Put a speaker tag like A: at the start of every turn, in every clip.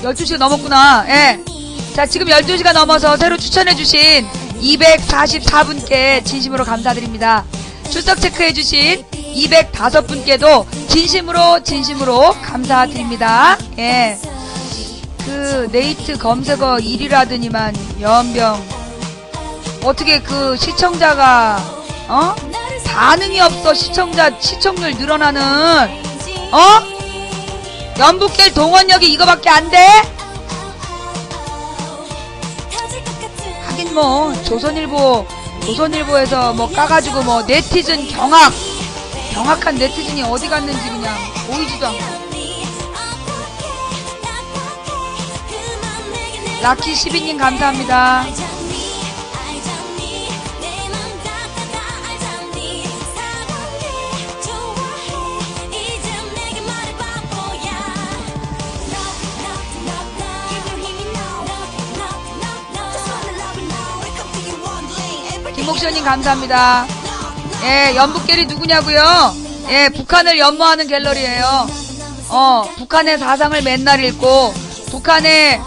A: 12시가 넘었구나. 예. 자, 지금 12시가 넘어서 새로 추천해주신 244분께 진심으로 감사드립니다. 출석 체크해주신 205분께도 진심으로 감사드립니다. 예. 그 네이트 검색어 1위라더니만 연병 어떻게 그 시청자가 반응이 없어. 시청률 늘어나는 연북길 동원역이 이거밖에 안 돼? 하긴 뭐 조선일보에서 뭐 까가지고 뭐 네티즌 경악한 네티즌이 어디 갔는지 그냥 보이지도 않고. 라키 12님 감사합니다. 김목시원님 감사합니다. 예, 연북갤이 누구냐고요? 예, 북한을 연모하는 갤러리예요. 북한의 사상을 맨날 읽고 북한의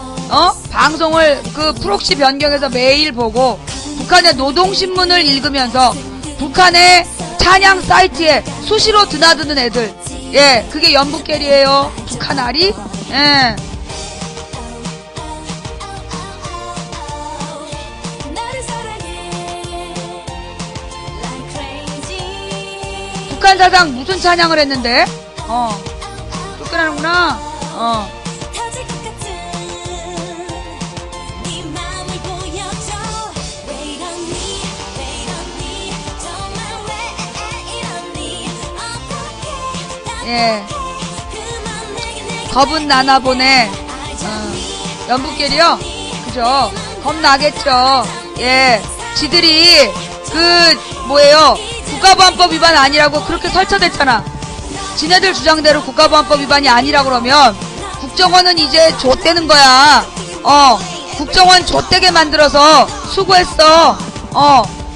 A: 방송을 그 프록시 변경해서 매일 보고 북한의 노동신문을 읽으면서 북한의 찬양 사이트에 수시로 드나드는 애들. 예, 그게 연북갤이에요. 북한 아리? 예. 북한 사상 무슨 찬양을 했는데? 쫓겨나는구나. 예. 겁은 나나 보네. 연북길이요? 그죠? 겁나겠죠. 예. 지들이 국가보안법 위반 아니라고 그렇게 설쳐댔잖아. 지네들 주장대로 국가보안법 위반이 아니라 그러면 국정원은 이제 좆대는 거야. 국정원 좆대게 만들어서 수고했어.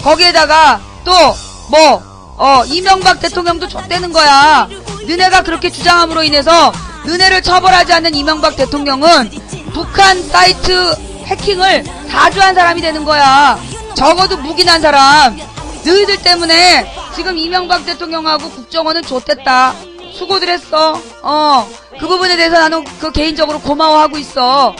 A: 거기에다가 또 이명박 대통령도 좆대는 거야. 너네가 그렇게 주장함으로 인해서 너네를 처벌하지 않는 이명박 대통령은 북한 사이트 해킹을 사주한 사람이 되는 거야. 적어도 묵인한 사람. 너희들 때문에 지금 이명박 대통령하고 국정원은 좆됐다. 수고들 했어. 그 부분에 대해서 나는 그 개인적으로 고마워하고 있어.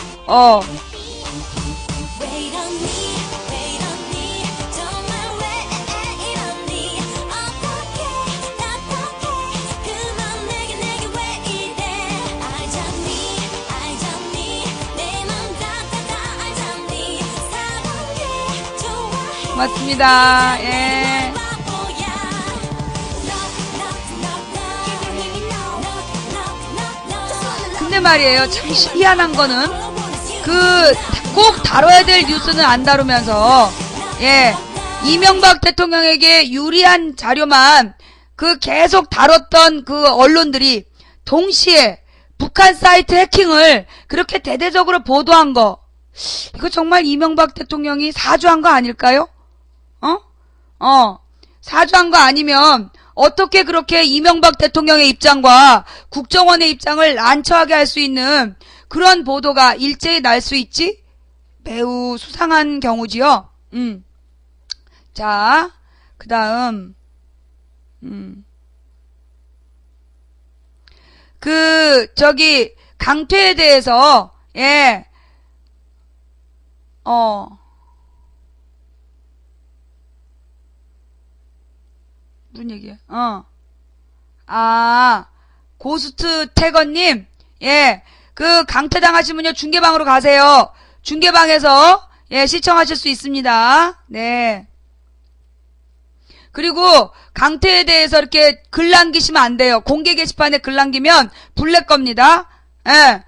A: 고맙습니다. 예. 근데 말이에요. 참 희한한 거는 꼭 다뤄야 될 뉴스는 안 다루면서 예. 이명박 대통령에게 유리한 자료만 계속 다뤘던 언론들이 동시에 북한 사이트 해킹을 그렇게 대대적으로 보도한 거, 이거 정말 이명박 대통령이 사주한 거 아닐까요? 사주한 거 아니면 어떻게 그렇게 이명박 대통령의 입장과 국정원의 입장을 난처하게 할 수 있는 그런 보도가 일제히 날 수 있지? 매우 수상한 경우지요. 자, 그 다음 강퇴에 대해서 예. 무슨 얘기야? 고스트 태건님, 예, 강퇴당하신 분요, 중계방으로 가세요. 중계방에서, 예, 시청하실 수 있습니다. 네. 그리고, 강퇴에 대해서 이렇게 글 남기시면 안 돼요. 공개 게시판에 글 남기면 불낼 겁니다. 예.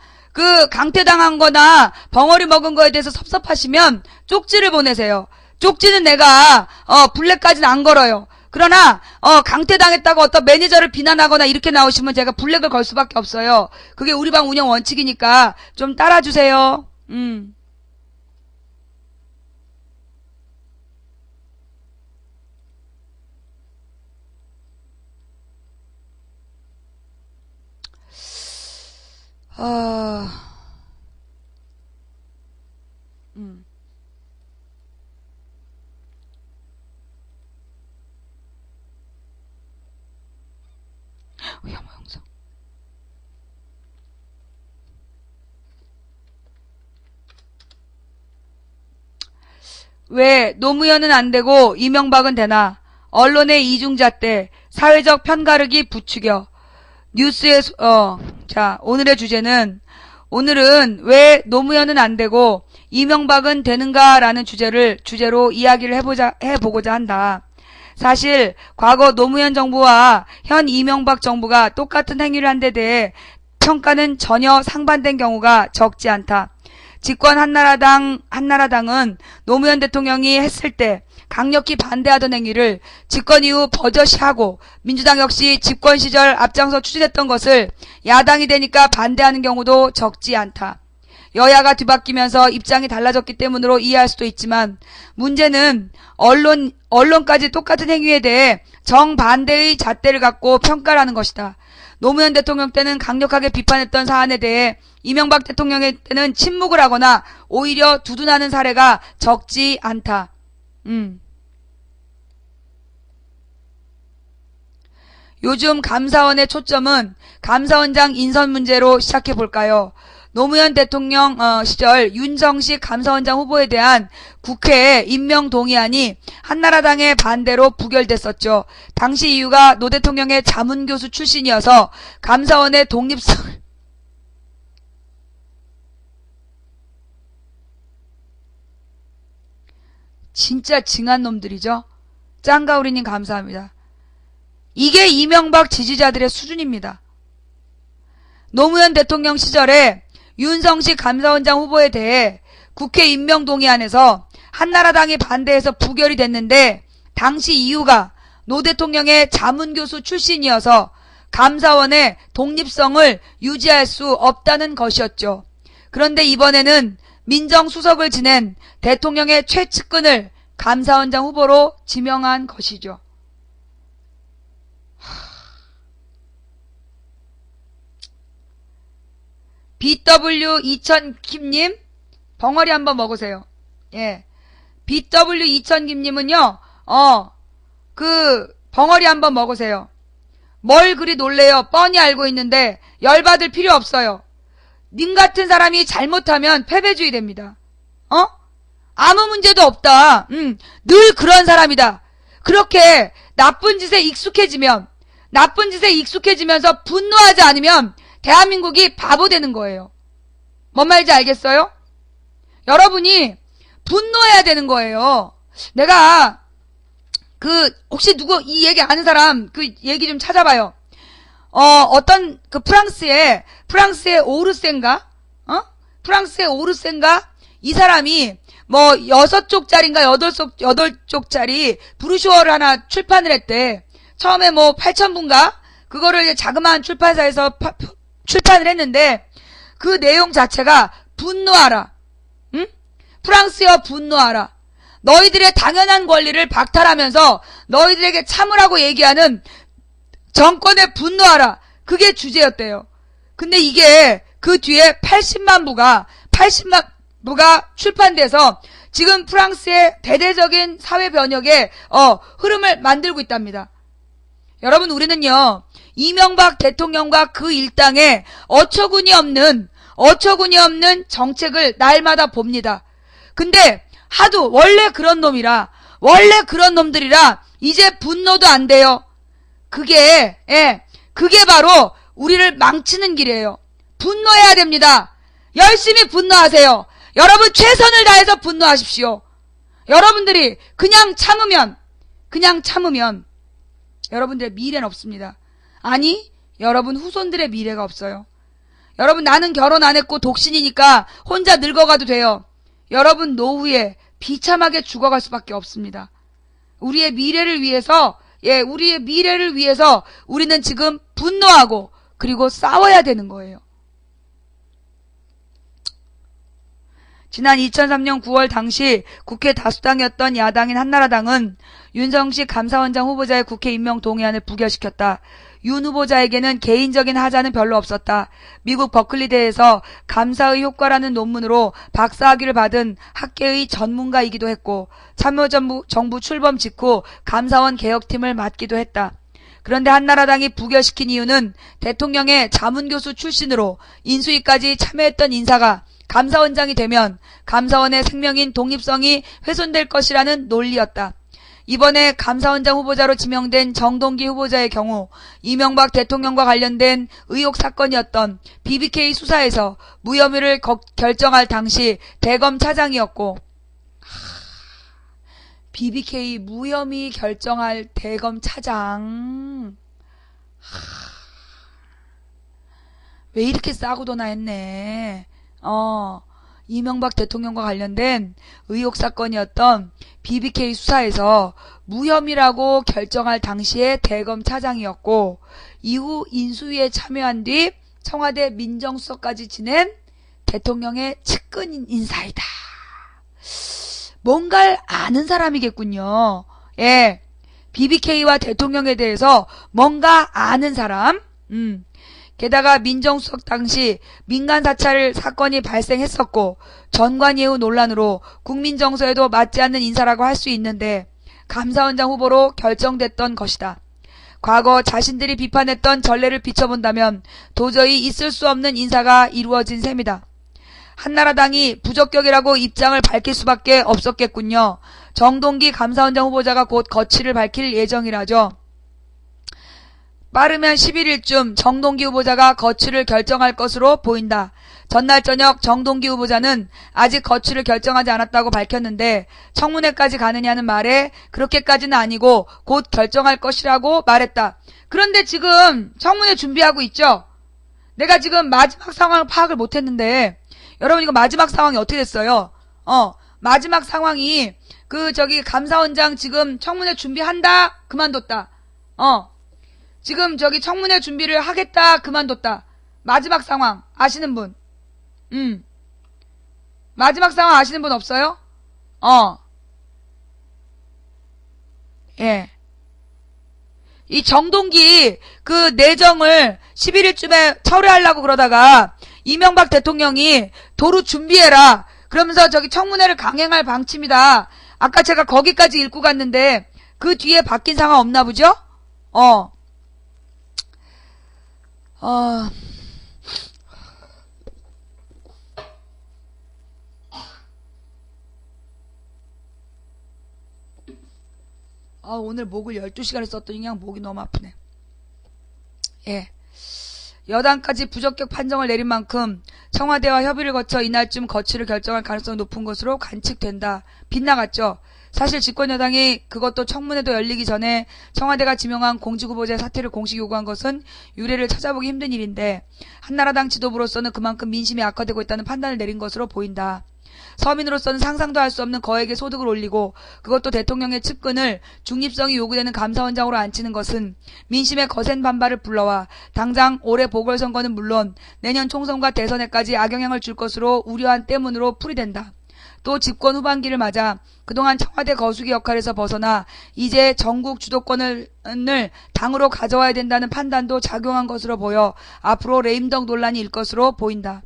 A: 강퇴당한 거나, 벙어리 먹은 거에 대해서 섭섭하시면, 쪽지를 보내세요. 쪽지는 내가, 블랙까지는 안 걸어요. 그러나 강퇴당했다고 어떤 매니저를 비난하거나 이렇게 나오시면 제가 블랙을 걸 수밖에 없어요. 그게 우리 방 운영 원칙이니까 좀 따라주세요. 왜 노무현은 안 되고 이명박은 되나? 언론의 이중잣대, 사회적 편가르기 부추겨. 뉴스의 자, 오늘의 주제는 오늘은 왜 노무현은 안 되고 이명박은 되는가라는 주제로 이야기를 해보고자 한다. 사실 과거 노무현 정부와 현 이명박 정부가 똑같은 행위를 한 데 대해 평가는 전혀 상반된 경우가 적지 않다. 집권 한나라당은 노무현 대통령이 했을 때 강력히 반대하던 행위를 집권 이후 버젓이하고 민주당 역시 집권 시절 앞장서 추진했던 것을 야당이 되니까 반대하는 경우도 적지 않다. 여야가 뒤바뀌면서 입장이 달라졌기 때문으로 이해할 수도 있지만 문제는 언론까지 똑같은 행위에 대해 정반대의 잣대를 갖고 평가를 하는 것이다. 노무현 대통령 때는 강력하게 비판했던 사안에 대해 이명박 대통령의 때는 침묵을 하거나 오히려 두둔하는 사례가 적지 않다. 요즘 감사원의 초점은 감사원장 인선 문제로 시작해 볼까요? 노무현 대통령 시절 윤정식 감사원장 후보에 대한 국회 임명 동의안이 한나라당의 반대로 부결됐었죠. 당시 이유가 노 대통령의 자문교수 출신이어서 감사원의 독립성을 진짜 징한 놈들이죠. 짱가우리님 감사합니다. 이게 이명박 지지자들의 수준입니다. 노무현 대통령 시절에 윤성식 감사원장 후보에 대해 국회 임명동의안에서 한나라당이 반대해서 부결이 됐는데 당시 이유가 노 대통령의 자문교수 출신이어서 감사원의 독립성을 유지할 수 없다는 것이었죠. 그런데 이번에는 민정수석을 지낸 대통령의 최측근을 감사원장 후보로 지명한 것이죠. BW2000김님 벙어리 한번 먹으세요. 예, BW2000김님은요 벙어리 한번 먹으세요. 뭘 그리 놀래요. 뻔히 알고 있는데 열받을 필요 없어요. 님 같은 사람이 잘못하면 패배주의 됩니다. 아무 문제도 없다. 늘 그런 사람이다. 그렇게 나쁜 짓에 익숙해지면서 분노하지 않으면 대한민국이 바보 되는 거예요. 뭔 말인지 알겠어요? 여러분이 분노해야 되는 거예요. 내가 혹시 누구 이 얘기 아는 사람 그 얘기 좀 찾아봐요. 어떤 프랑스의 오르센가? 프랑스의 오르센가? 이 사람이 뭐 6쪽짜리인가 8쪽짜리 브루쇼어를 하나 출판을 했대. 처음에 뭐 8,000부인가? 그거를 자그마한 출판사에서 출판을 했는데 그 내용 자체가 분노하라. 응? 프랑스여 분노하라. 너희들의 당연한 권리를 박탈하면서 너희들에게 참으라고 얘기하는 정권에 분노하라. 그게 주제였대요. 근데 이게 그 뒤에 80만 부가 출판돼서 지금 프랑스의 대대적인 사회 변혁의 흐름을 만들고 있답니다. 여러분, 우리는요 이명박 대통령과 그 일당의 어처구니 없는 정책을 날마다 봅니다. 근데 하도 원래 그런 놈들이라 이제 분노도 안 돼요. 그게 바로 우리를 망치는 길이에요. 분노해야 됩니다. 열심히 분노하세요. 여러분 최선을 다해서 분노하십시오. 여러분들이 그냥 참으면 여러분들의 미래는 없습니다. 아니, 여러분 후손들의 미래가 없어요. 여러분, 나는 결혼 안 했고 독신이니까 혼자 늙어가도 돼요. 여러분 노후에 비참하게 죽어갈 수밖에 없습니다. 우리의 미래를 위해서 우리는 지금 분노하고 그리고 싸워야 되는 거예요. 지난 2003년 9월 당시 국회 다수당이었던 야당인 한나라당은 윤성식 감사원장 후보자의 국회 임명 동의안을 부결시켰다. 윤 후보자에게는 개인적인 하자는 별로 없었다. 미국 버클리대에서 감사의 효과라는 논문으로 박사학위를 받은 학계의 전문가이기도 했고 참여정부 출범 직후 감사원 개혁팀을 맡기도 했다. 그런데 한나라당이 부결시킨 이유는 대통령의 자문교수 출신으로 인수위까지 참여했던 인사가 감사원장이 되면 감사원의 생명인 독립성이 훼손될 것이라는 논리였다. 이번에 감사원장 후보자로 지명된 정동기 후보자의 경우 이명박 대통령과 관련된 의혹 사건이었던 BBK 수사에서 무혐의를 결정할 당시 대검 차장이었고, BBK 무혐의 결정할 대검 차장. 왜 이렇게 싸구도나 했네. 이명박 대통령과 관련된 의혹 사건이었던 BBK 수사에서 무혐의라고 결정할 당시에 대검 차장이었고, 이후 인수위에 참여한 뒤 청와대 민정수석까지 지낸 대통령의 측근 인사이다. 뭔가를 아는 사람이겠군요. 예, BBK와 대통령에 대해서 뭔가 아는 사람. 게다가 민정수석 당시 민간사찰 사건이 발생했었고 전관예우 논란으로 국민정서에도 맞지 않는 인사라고 할 수 있는데 감사원장 후보로 결정됐던 것이다. 과거 자신들이 비판했던 전례를 비춰본다면 도저히 있을 수 없는 인사가 이루어진 셈이다. 한나라당이 부적격이라고 입장을 밝힐 수밖에 없었겠군요. 정동기 감사원장 후보자가 곧 거취를 밝힐 예정이라죠. 빠르면 11일쯤 정동기 후보자가 거취를 결정할 것으로 보인다. 전날 저녁 정동기 후보자는 아직 거취를 결정하지 않았다고 밝혔는데 청문회까지 가느냐는 말에 그렇게까지는 아니고 곧 결정할 것이라고 말했다. 그런데 지금 청문회 준비하고 있죠? 내가 지금 마지막 상황을 파악을 못했는데 여러분 이거 마지막 상황이 어떻게 됐어요? 마지막 상황이 감사원장 지금 청문회 준비한다 그만뒀다. 지금 청문회 준비를 하겠다 그만뒀다. 마지막 상황 아시는 분? 마지막 상황 아시는 분 없어요? 예. 이 정동기 그 내정을 11일쯤에 철회하려고 그러다가 이명박 대통령이 도로 준비해라 그러면서 청문회를 강행할 방침이다. 아까 제가 거기까지 읽고 갔는데 그 뒤에 바뀐 상황 없나 보죠? 오늘 목을 12시간을 썼더니 그냥 목이 너무 아프네. 예. 여당까지 부적격 판정을 내린 만큼 청와대와 협의를 거쳐 이날쯤 거취를 결정할 가능성이 높은 것으로 관측된다. 빗나갔죠. 사실 집권여당이 그것도 청문회도 열리기 전에 청와대가 지명한 공직후보자의 사퇴를 공식 요구한 것은 유례를 찾아보기 힘든 일인데 한나라당 지도부로서는 그만큼 민심이 악화되고 있다는 판단을 내린 것으로 보인다. 서민으로서는 상상도 할 수 없는 거액의 소득을 올리고 그것도 대통령의 측근을 중립성이 요구되는 감사원장으로 앉히는 것은 민심의 거센 반발을 불러와 당장 올해 보궐선거는 물론 내년 총선과 대선에까지 악영향을 줄 것으로 우려한 때문으로 풀이된다. 또 집권 후반기를 맞아 그동안 청와대 거수기 역할에서 벗어나 이제 전국 주도권을 당으로 가져와야 된다는 판단도 작용한 것으로 보여 앞으로 레임덕 논란이 일 것으로 보인다.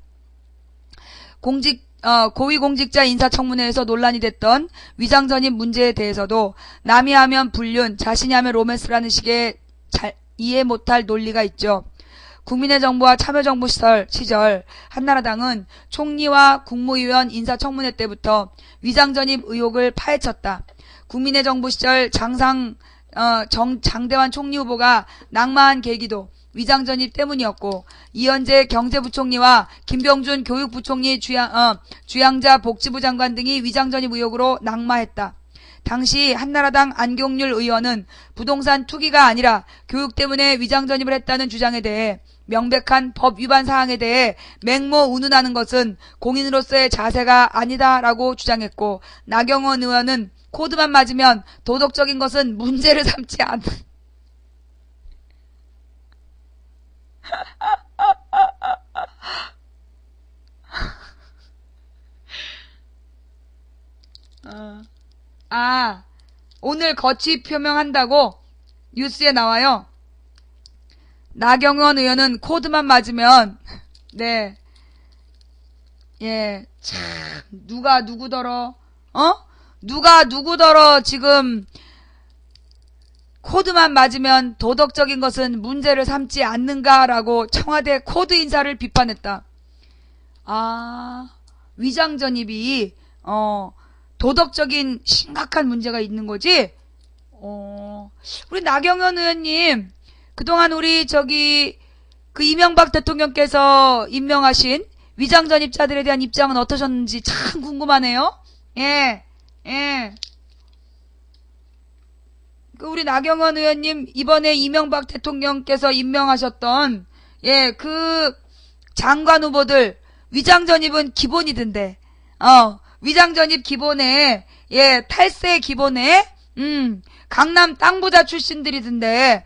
A: 고위공직자 인사청문회에서 논란이 됐던 위장전입 문제에 대해서도 남이 하면 불륜, 자신이 하면 로맨스라는 식의 이해 못할 논리가 있죠. 국민의 정부와 참여정부 시절 한나라당은 총리와 국무위원 인사청문회 때부터 위장전입 의혹을 파헤쳤다. 국민의 정부 시절 장대환 총리 후보가 낙마한 계기도 위장전입 때문이었고 이현재 경제부총리와 김병준 교육부총리 주양자 복지부 장관 등이 위장전입 의혹으로 낙마했다. 당시 한나라당 안경률 의원은 부동산 투기가 아니라 교육 때문에 위장전입을 했다는 주장에 대해 명백한 법 위반 사항에 대해 맹모 운운하는 것은 공인으로서의 자세가 아니다라고 주장했고 나경원 의원은 코드만 맞으면 도덕적인 것은 문제를 삼지 않는 오늘 거취 표명한다고 뉴스에 나와요. 나경원 의원은 코드만 맞으면 네. 예. 참 누가 누구더러 지금 코드만 맞으면 도덕적인 것은 문제를 삼지 않는가라고 청와대 코드 인사를 비판했다. 위장전입이 도덕적인 심각한 문제가 있는 거지. 우리 나경원 의원님, 그동안 우리 그 이명박 대통령께서 임명하신 위장전입자들에 대한 입장은 어떠셨는지 참 궁금하네요. 예. 그 우리 나경원 의원님, 이번에 이명박 대통령께서 임명하셨던 그 장관 후보들 위장전입은 기본이던데. 위장전입 기본에 탈세 기본에 강남 땅부자 출신들이던데.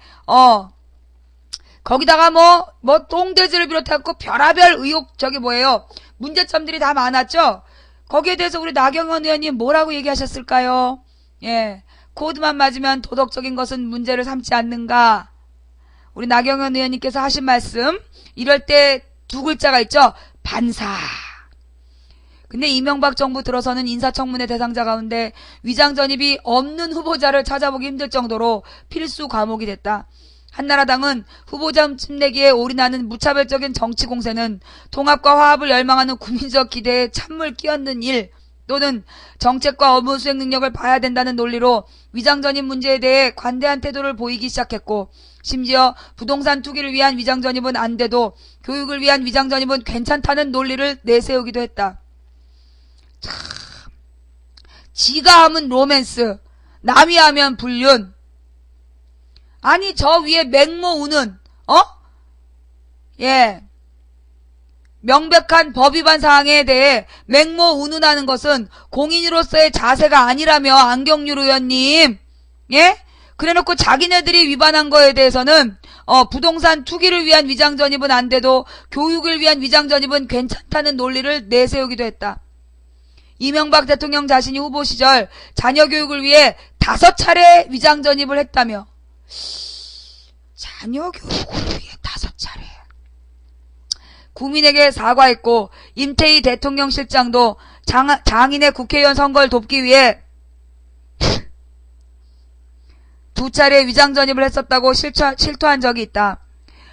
A: 거기다가 뭐 똥돼지를 비롯해갖고 별하별 의혹 문제점들이 다 많았죠. 거기에 대해서 우리 나경원 의원님 뭐라고 얘기하셨을까요? 코드만 맞으면 도덕적인 것은 문제를 삼지 않는가? 우리 나경원 의원님께서 하신 말씀, 이럴 때 두 글자가 있죠. 반사. 근데 이명박 정부 들어서는 인사청문회 대상자 가운데 위장전입이 없는 후보자를 찾아보기 힘들 정도로 필수 과목이 됐다. 한나라당은 후보자 흠집내기에 올인하는 무차별적인 정치 공세는 통합과 화합을 열망하는 국민적 기대에 찬물 끼얹는 일, 또는 정책과 업무 수행 능력을 봐야 된다는 논리로 위장전입 문제에 대해 관대한 태도를 보이기 시작했고, 심지어 부동산 투기를 위한 위장전입은 안 돼도 교육을 위한 위장전입은 괜찮다는 논리를 내세우기도 했다. 참, 지가 하면 로맨스, 남이 하면 불륜. 아니 저 위에 맹모우는 명백한 법위반 사항에 대해 맹모운운하는 것은 공인으로서의 자세가 아니라며, 안경률 의원님. 그래놓고 자기네들이 위반한 거에 대해서는 부동산 투기를 위한 위장전입은 안 돼도 교육을 위한 위장전입은 괜찮다는 논리를 내세우기도 했다. 이명박 대통령 자신이 후보 시절 자녀 교육을 위해 5차례 위장전입을 했다며. 자녀 교육을 위해 5차례. 국민에게 사과했고, 임태희 대통령 실장도 장인의 국회의원 선거를 돕기 위해 2차례 위장전입을 했었다고 실토한 적이 있다.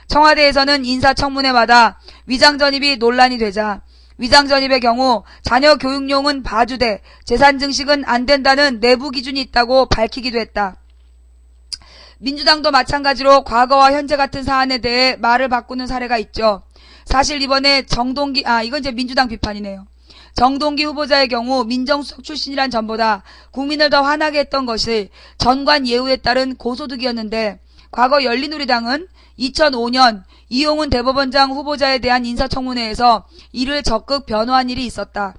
A: 청와대에서는 인사청문회마다 위장전입이 논란이 되자 위장전입의 경우 자녀 교육용은 봐주되 재산 증식은 안 된다는 내부 기준이 있다고 밝히기도 했다. 민주당도 마찬가지로 과거와 현재 같은 사안에 대해 말을 바꾸는 사례가 있죠. 사실 이번에 이건 이제 민주당 비판이네요. 정동기 후보자의 경우 민정수석 출신이란 점보다 국민을 더 화나게 했던 것이 전관 예우에 따른 고소득이었는데, 과거 열린우리당은 2005년 이용훈 대법원장 후보자에 대한 인사청문회에서 이를 적극 변호한 일이 있었다.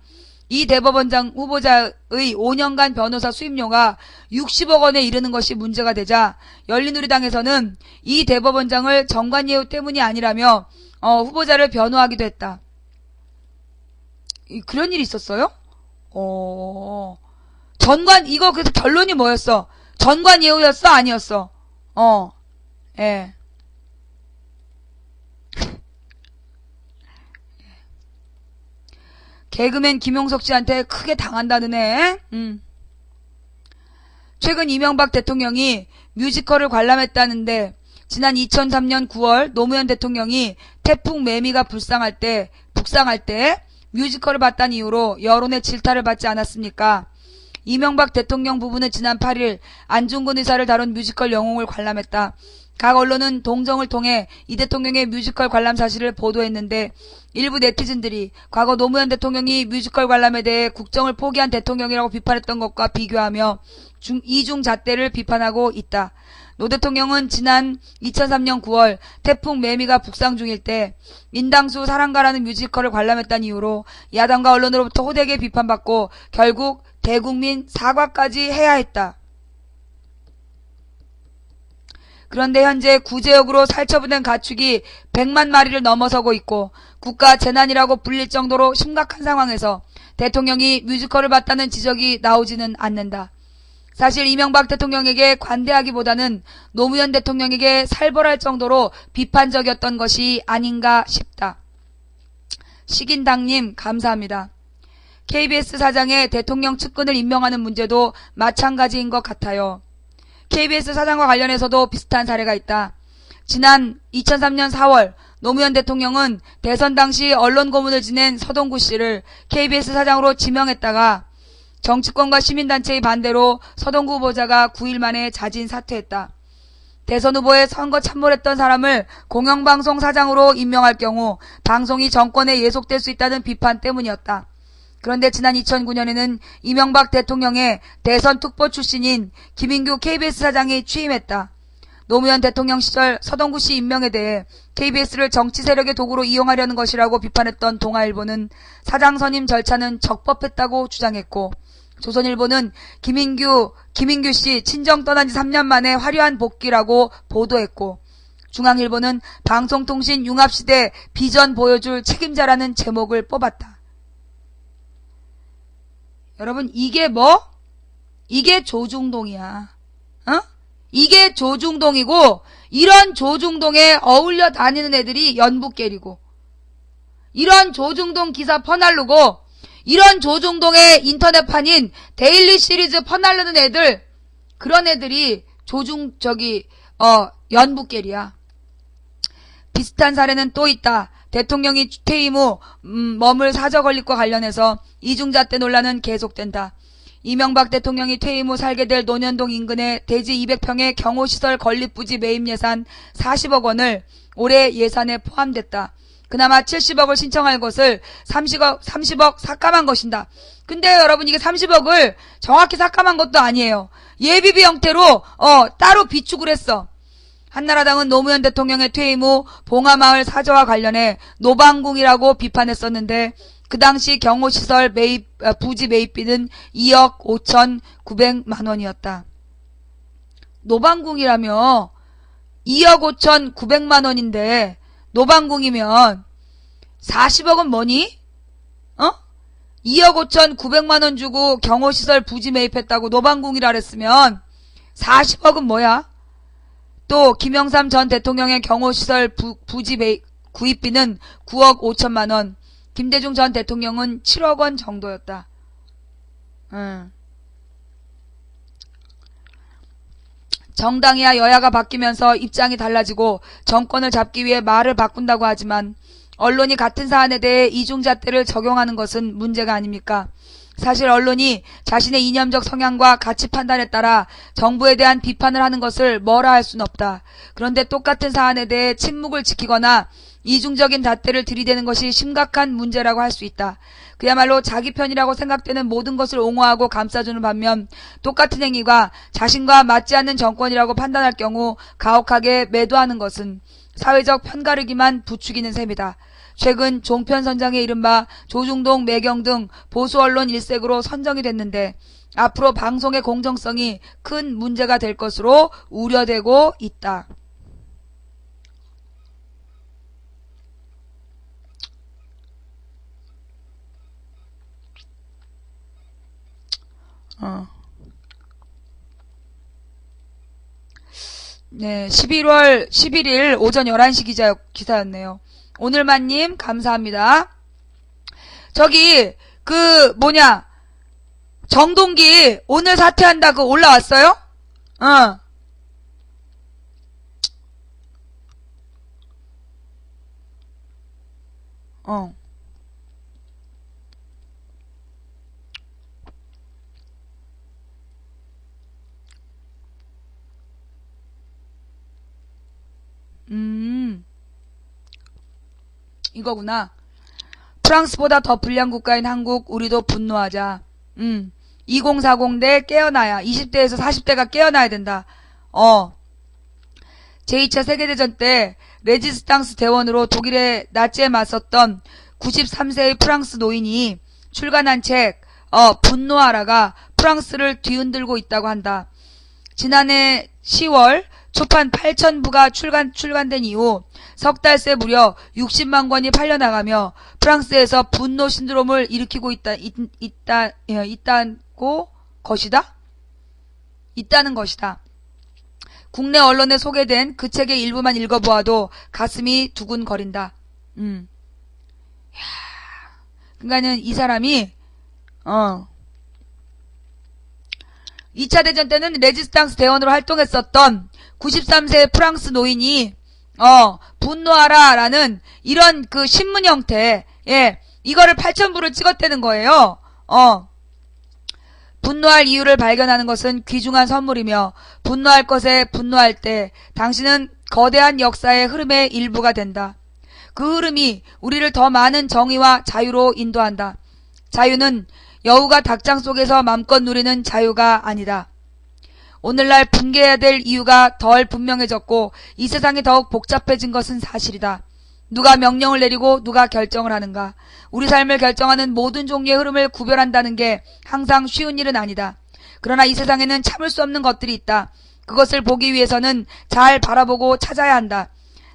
A: 이 대법원장 후보자의 5년간 변호사 수임료가 60억 원에 이르는 것이 문제가 되자 열린우리당에서는 이 대법원장을 전관예우 때문이 아니라며 후보자를 변호하기도 했다. 그런 일이 있었어요? 이거 그래서 결론이 뭐였어? 전관예우였어? 아니었어? 개그맨 김용석 씨한테 크게 당한다는 애. 최근 이명박 대통령이 뮤지컬을 관람했다는데, 지난 2003년 9월 노무현 대통령이 태풍 매미가 북상할 때 뮤지컬을 봤다는 이유로 여론의 질타를 받지 않았습니까? 이명박 대통령 부부는 지난 8일 안중근 의사를 다룬 뮤지컬 영웅을 관람했다. 각 언론은 동정을 통해 이 대통령의 뮤지컬 관람 사실을 보도했는데, 일부 네티즌들이 과거 노무현 대통령이 뮤지컬 관람에 대해 국정을 포기한 대통령이라고 비판했던 것과 비교하며 이중 잣대를 비판하고 있다. 노 대통령은 지난 2003년 9월 태풍 매미가 북상 중일 때 인당수 사랑가라는 뮤지컬을 관람했다는 이유로 야당과 언론으로부터 호되게 비판받고 결국 대국민 사과까지 해야 했다. 그런데 현재 구제역으로 살처분된 가축이 100만 마리를 넘어서고 있고 국가 재난이라고 불릴 정도로 심각한 상황에서 대통령이 뮤지컬을 봤다는 지적이 나오지는 않는다. 사실 이명박 대통령에게 관대하기보다는 노무현 대통령에게 살벌할 정도로 비판적이었던 것이 아닌가 싶다. 식인당님 감사합니다. KBS 사장의 대통령 측근을 임명하는 문제도 마찬가지인 것 같아요. KBS 사장과 관련해서도 비슷한 사례가 있다. 지난 2003년 4월 노무현 대통령은 대선 당시 언론 고문을 지낸 서동구 씨를 KBS 사장으로 지명했다가 정치권과 시민단체의 반대로 서동구 후보자가 9일 만에 자진 사퇴했다. 대선 후보에 선거 참모했던 사람을 공영방송 사장으로 임명할 경우 방송이 정권에 예속될 수 있다는 비판 때문이었다. 그런데 지난 2009년에는 이명박 대통령의 대선 특보 출신인 김인규 KBS 사장이 취임했다. 노무현 대통령 시절 서동구 씨 임명에 대해 KBS를 정치 세력의 도구로 이용하려는 것이라고 비판했던 동아일보는 사장 선임 절차는 적법했다고 주장했고, 조선일보는 김인규 씨 친정 떠난 지 3년 만에 화려한 복귀라고 보도했고, 중앙일보는 방송통신 융합시대 비전 보여줄 책임자라는 제목을 뽑았다. 여러분, 이게 뭐? 이게 조중동이야. 어? 이게 조중동이고, 이런 조중동에 어울려 다니는 애들이 연북계리고, 이런 조중동 기사 퍼날르고, 이런 조중동의 인터넷판인 데일리 시리즈 퍼날르는 애들, 그런 애들이 연북계리야. 비슷한 사례는 또 있다. 대통령이 퇴임 후 머물 사저 건립과 관련해서 이중잣대 논란은 계속된다. 이명박 대통령이 퇴임 후 살게 될 논현동 인근의 대지 200평의 경호시설 건립 부지 매입 예산 40억 원을 올해 예산에 포함됐다. 그나마 70억을 신청할 것을 30억 삭감한 것인다. 근데 여러분, 이게 30억을 정확히 삭감한 것도 아니에요. 예비비 형태로 따로 비축을 했어. 한나라당은 노무현 대통령의 퇴임 후 봉하마을 사저와 관련해 노방궁이라고 비판했었는데, 그 당시 경호시설 부지 매입비는 2억 5,900만 원이었다. 노방궁이라며 2억 5,900만 원인데 노방궁이면 40억은 뭐니? 2억 5,900만 원 주고 경호시설 부지 매입했다고 노방궁이라 그랬으면 40억은 뭐야? 또 김영삼 전 대통령의 경호시설 부지 구입비는 9억 5천만 원, 김대중 전 대통령은 7억 원 정도였다. 정당이야 여야가 바뀌면서 입장이 달라지고 정권을 잡기 위해 말을 바꾼다고 하지만 언론이 같은 사안에 대해 이중잣대를 적용하는 것은 문제가 아닙니까? 사실 언론이 자신의 이념적 성향과 가치 판단에 따라 정부에 대한 비판을 하는 것을 뭐라 할 수는 없다. 그런데 똑같은 사안에 대해 침묵을 지키거나 이중적인 잣대를 들이대는 것이 심각한 문제라고 할 수 있다. 그야말로 자기 편이라고 생각되는 모든 것을 옹호하고 감싸주는 반면 똑같은 행위가 자신과 맞지 않는 정권이라고 판단할 경우 가혹하게 매도하는 것은 사회적 편가르기만 부추기는 셈이다. 최근 종편선장의 이른바 조중동, 매경 등 보수 언론 일색으로 선정이 됐는데 앞으로 방송의 공정성이 큰 문제가 될 것으로 우려되고 있다. 네, 11월 11일 오전 11시 기사였네요. 오늘만님 감사합니다. 저기 정동기 오늘 사퇴한다 그 올라왔어요? 이거구나. 프랑스보다 더 불량 국가인 한국, 우리도 분노하자. 2040대 깨어나야. 20대에서 40대가 깨어나야 된다. 제2차 세계대전 때 레지스탕스 대원으로 독일의 나치에 맞섰던 93세의 프랑스 노인이 출간한 책 분노하라가 프랑스를 뒤흔들고 있다고 한다. 지난해 10월 초판 8,000부가 출간된 이후 석 달 새 무려 60만 권이 팔려나가며 프랑스에서 분노 신드롬을 일으키고 있다는 것이다. 국내 언론에 소개된 그 책의 일부만 읽어보아도 가슴이 두근거린다. 그러니까는 이 사람이 2차 대전 때는 레지스탕스 대원으로 활동했었던 93세 프랑스 노인이 분노하라라는 이런 그 신문 형태, 예, 이거를 8,000부를 찍었다는 거예요. 분노할 이유를 발견하는 것은 귀중한 선물이며 분노할 것에 분노할 때 당신은 거대한 역사의 흐름의 일부가 된다. 그 흐름이 우리를 더 많은 정의와 자유로 인도한다. 자유는 여우가 닭장 속에서 맘껏 누리는 자유가 아니다. 오늘날 분개해야 될 이유가 덜 분명해졌고 이 세상이 더욱 복잡해진 것은 사실이다. 누가 명령을 내리고 누가 결정을 하는가. 우리 삶을 결정하는 모든 종류의 흐름을 구별한다는 게 항상 쉬운 일은 아니다. 그러나 이 세상에는 참을 수 없는 것들이 있다. 그것을 보기 위해서는 잘 바라보고 찾아야 한다.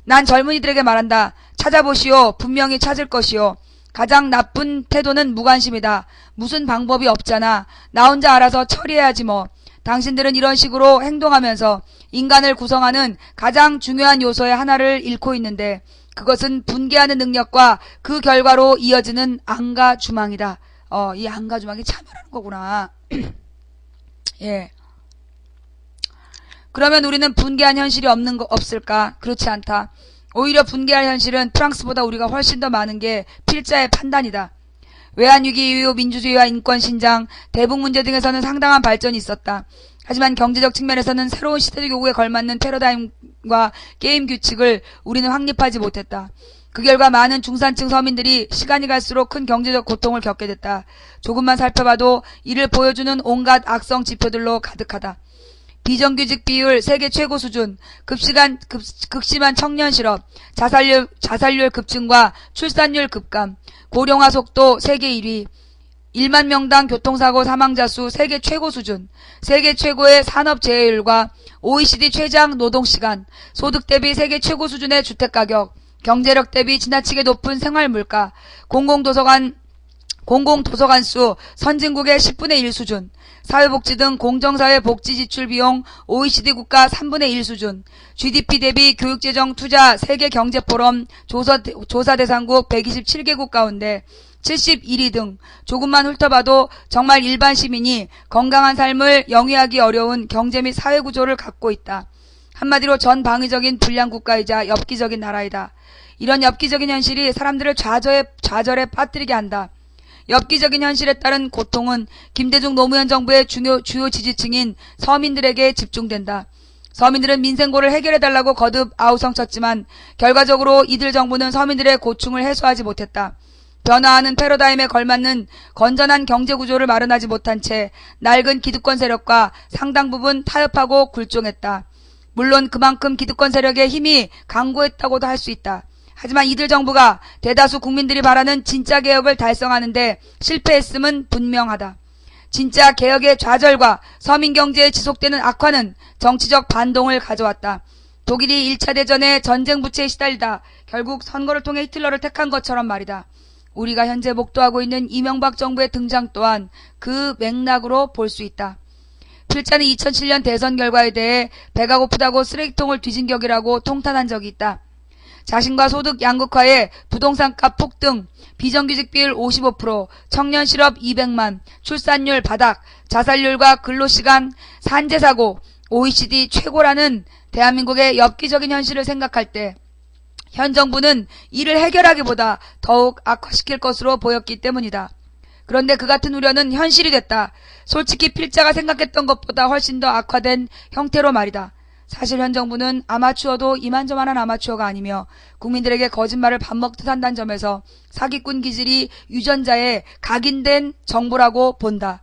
A: 난 젊은이들에게 말한다. 찾아보시오. 분명히 찾을 것이오. 가장 나쁜 태도는 무관심이다. 무슨 방법이 없잖아. 나 혼자 알아서 처리해야지 뭐. 당신들은 이런 식으로 행동하면서 인간을 구성하는 가장 중요한 요소의 하나를 잃고 있는데 그것은 분개하는 능력과 그 결과로 이어지는 안가주망이다. 이 안가주망이 참여라는 거구나. 예. 그러면 우리는 분개한 현실이 없을까? 그렇지 않다. 오히려 분개할 현실은 프랑스보다 우리가 훨씬 더 많은 게 필자의 판단이다. 외환위기 이후 민주주의와 인권신장, 대북 문제 등에서는 상당한 발전이 있었다. 하지만 경제적 측면에서는 새로운 시대적 요구에 걸맞는 패러다임과 게임 규칙을 우리는 확립하지 못했다. 그 결과 많은 중산층 서민들이 시간이 갈수록 큰 경제적 고통을 겪게 됐다. 조금만 살펴봐도 이를 보여주는 온갖 악성 지표들로 가득하다. 비정규직 비율 세계 최고 수준, 극심한 청년 실업, 자살률 급증과 출산율 급감, 고령화 속도 세계 1위, 1만 명당 교통사고 사망자 수 세계 최고 수준, 세계 최고의 산업재해율과 OECD 최장 노동시간, 소득 대비 세계 최고 수준의 주택가격, 경제력 대비 지나치게 높은 생활물가, 공공도서관 수 선진국의 10분의 1 수준, 사회복지 등 공정사회 복지 지출 비용 OECD 국가 3분의 1 수준, GDP 대비 교육재정 투자 세계경제포럼 조사 대상국 127개국 가운데 71위 등 조금만 훑어봐도 정말 일반 시민이 건강한 삶을 영위하기 어려운 경제 및 사회 구조를 갖고 있다. 한마디로 전방위적인 불량국가이자 엽기적인 나라이다. 이런 엽기적인 현실이 사람들을 좌절에 빠뜨리게 한다. 엽기적인 현실에 따른 고통은 김대중 노무현 정부의 주요 지지층인 서민들에게 집중된다. 서민들은 민생고를 해결해달라고 거듭 아우성쳤지만 결과적으로 이들 정부는 서민들의 고충을 해소하지 못했다. 변화하는 패러다임에 걸맞는 건전한 경제구조를 마련하지 못한 채 낡은 기득권 세력과 상당 부분 타협하고 굴종했다. 물론 그만큼 기득권 세력의 힘이 강고했다고도 할 수 있다. 하지만 이들 정부가 대다수 국민들이 바라는 진짜 개혁을 달성하는데 실패했음은 분명하다. 진짜 개혁의 좌절과 서민 경제의 지속되는 악화는 정치적 반동을 가져왔다. 독일이 1차 대전의 전쟁 부채에 시달리다 결국 선거를 통해 히틀러를 택한 것처럼 말이다. 우리가 현재 목도하고 있는 이명박 정부의 등장 또한 그 맥락으로 볼 수 있다. 필자는 2007년 대선 결과에 대해 배가 고프다고 쓰레기통을 뒤진 격이라고 통탄한 적이 있다. 자신과 소득 양극화에 부동산값 폭등, 비정규직 비율 55%, 청년 실업 200만, 출산율 바닥, 자살률과 근로시간, 산재사고, OECD 최고라는 대한민국의 엽기적인 현실을 생각할 때 현 정부는 이를 해결하기보다 더욱 악화시킬 것으로 보였기 때문이다. 그런데 그 같은 우려는 현실이 됐다. 솔직히 필자가 생각했던 것보다 훨씬 더 악화된 형태로 말이다. 사실 현 정부는 아마추어도 이만저만한 아마추어가 아니며 국민들에게 거짓말을 밥 먹듯 한다는 점에서 사기꾼 기질이 유전자에 각인된 정부라고 본다.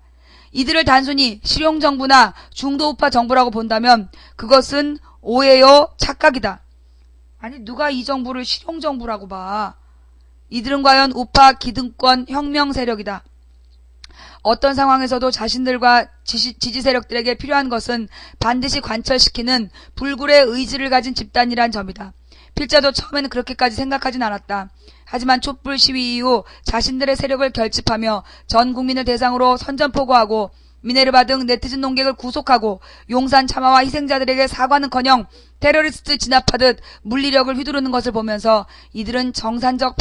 A: 이들을 단순히 실용정부나 중도우파 정부라고 본다면 그것은 오해요, 착각이다. 아니 누가 이 정부를 실용정부라고 봐. 이들은 과연 우파 기득권 혁명 세력이다. 어떤 상황에서도 자신들과 지지 세력들에게 필요한 것은 반드시 관철시키는 불굴의 의지를 가진 집단이란 점이다. 필자도 처음에는 그렇게까지 생각하진 않았다. 하지만 촛불 시위 이후 자신들의 세력을 결집하며 전 국민을 대상으로 선전포고하고 미네르바 등 네티즌 농객을 구속하고 용산 참화와 희생자들에게 사과는커녕 테러리스트 진압하듯 물리력을 휘두르는 것을 보면서 이들은 정상적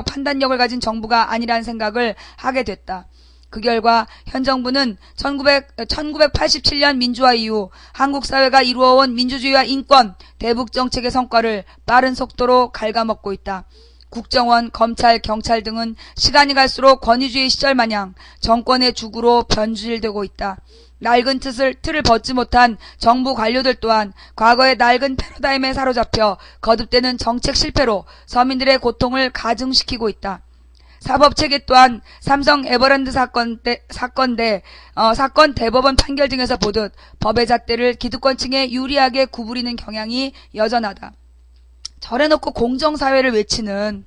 A: 판단력을 가진 정부가 아니라는 생각을 하게 됐다. 그 결과 현 정부는 1987년 민주화 이후 한국 사회가 이루어온 민주주의와 인권, 대북 정책의 성과를 빠른 속도로 갉아먹고 있다. 국정원, 검찰, 경찰 등은 시간이 갈수록 권위주의 시절 마냥 정권의 주구로 변질되고 있다. 낡은 틀을 벗지 못한 정부 관료들 또한 과거의 낡은 패러다임에 사로잡혀 거듭되는 정책 실패로 서민들의 고통을 가중시키고 있다. 사법체계 또한 삼성 에버랜드 사건 대법원 판결 등에서 보듯 법의 잣대를 기득권층에 유리하게 구부리는 경향이 여전하다. 저래놓고 공정사회를 외치는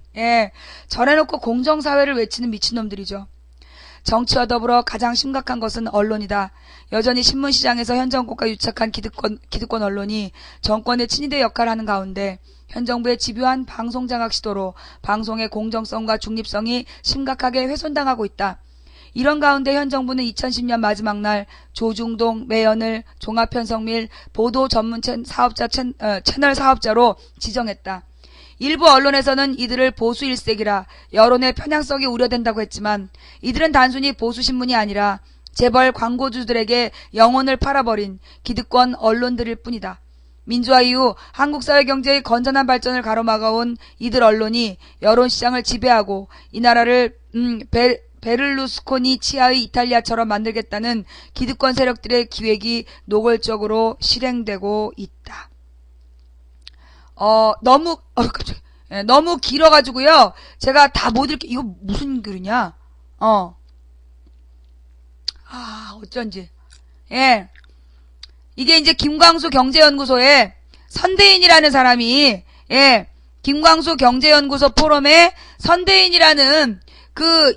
A: 미친놈들이죠. 정치와 더불어 가장 심각한 것은 언론이다. 여전히 신문시장에서 현 정권과 유착한 기득권 언론이 정권의 친위대 역할을 하는 가운데 현 정부의 집요한 방송장악 시도로 방송의 공정성과 중립성이 심각하게 훼손당하고 있다. 이런 가운데 현 정부는 2010년 마지막 날 조중동, 매연을 종합편성밀 보도 전문 채널 사업자로 지정했다. 일부 언론에서는 이들을 보수 일색이라 여론의 편향성이 우려된다고 했지만 이들은 단순히 보수 신문이 아니라 재벌 광고주들에게 영혼을 팔아버린 기득권 언론들일 뿐이다. 민주화 이후 한국 사회 경제의 건전한 발전을 가로막아온 이들 언론이 여론시장을 지배하고 이 나라를 베를루스코니 치하의 이탈리아처럼 만들겠다는 기득권 세력들의 기획이 노골적으로 실행되고 있다. 갑자기. 너무 길어가지고요. 제가 다 못 읽게, 이거 무슨 글이냐? 어쩐지. 이게 이제 김광수 경제연구소에 선대인이라는 사람이, 김광수 경제연구소 포럼에 선대인이라는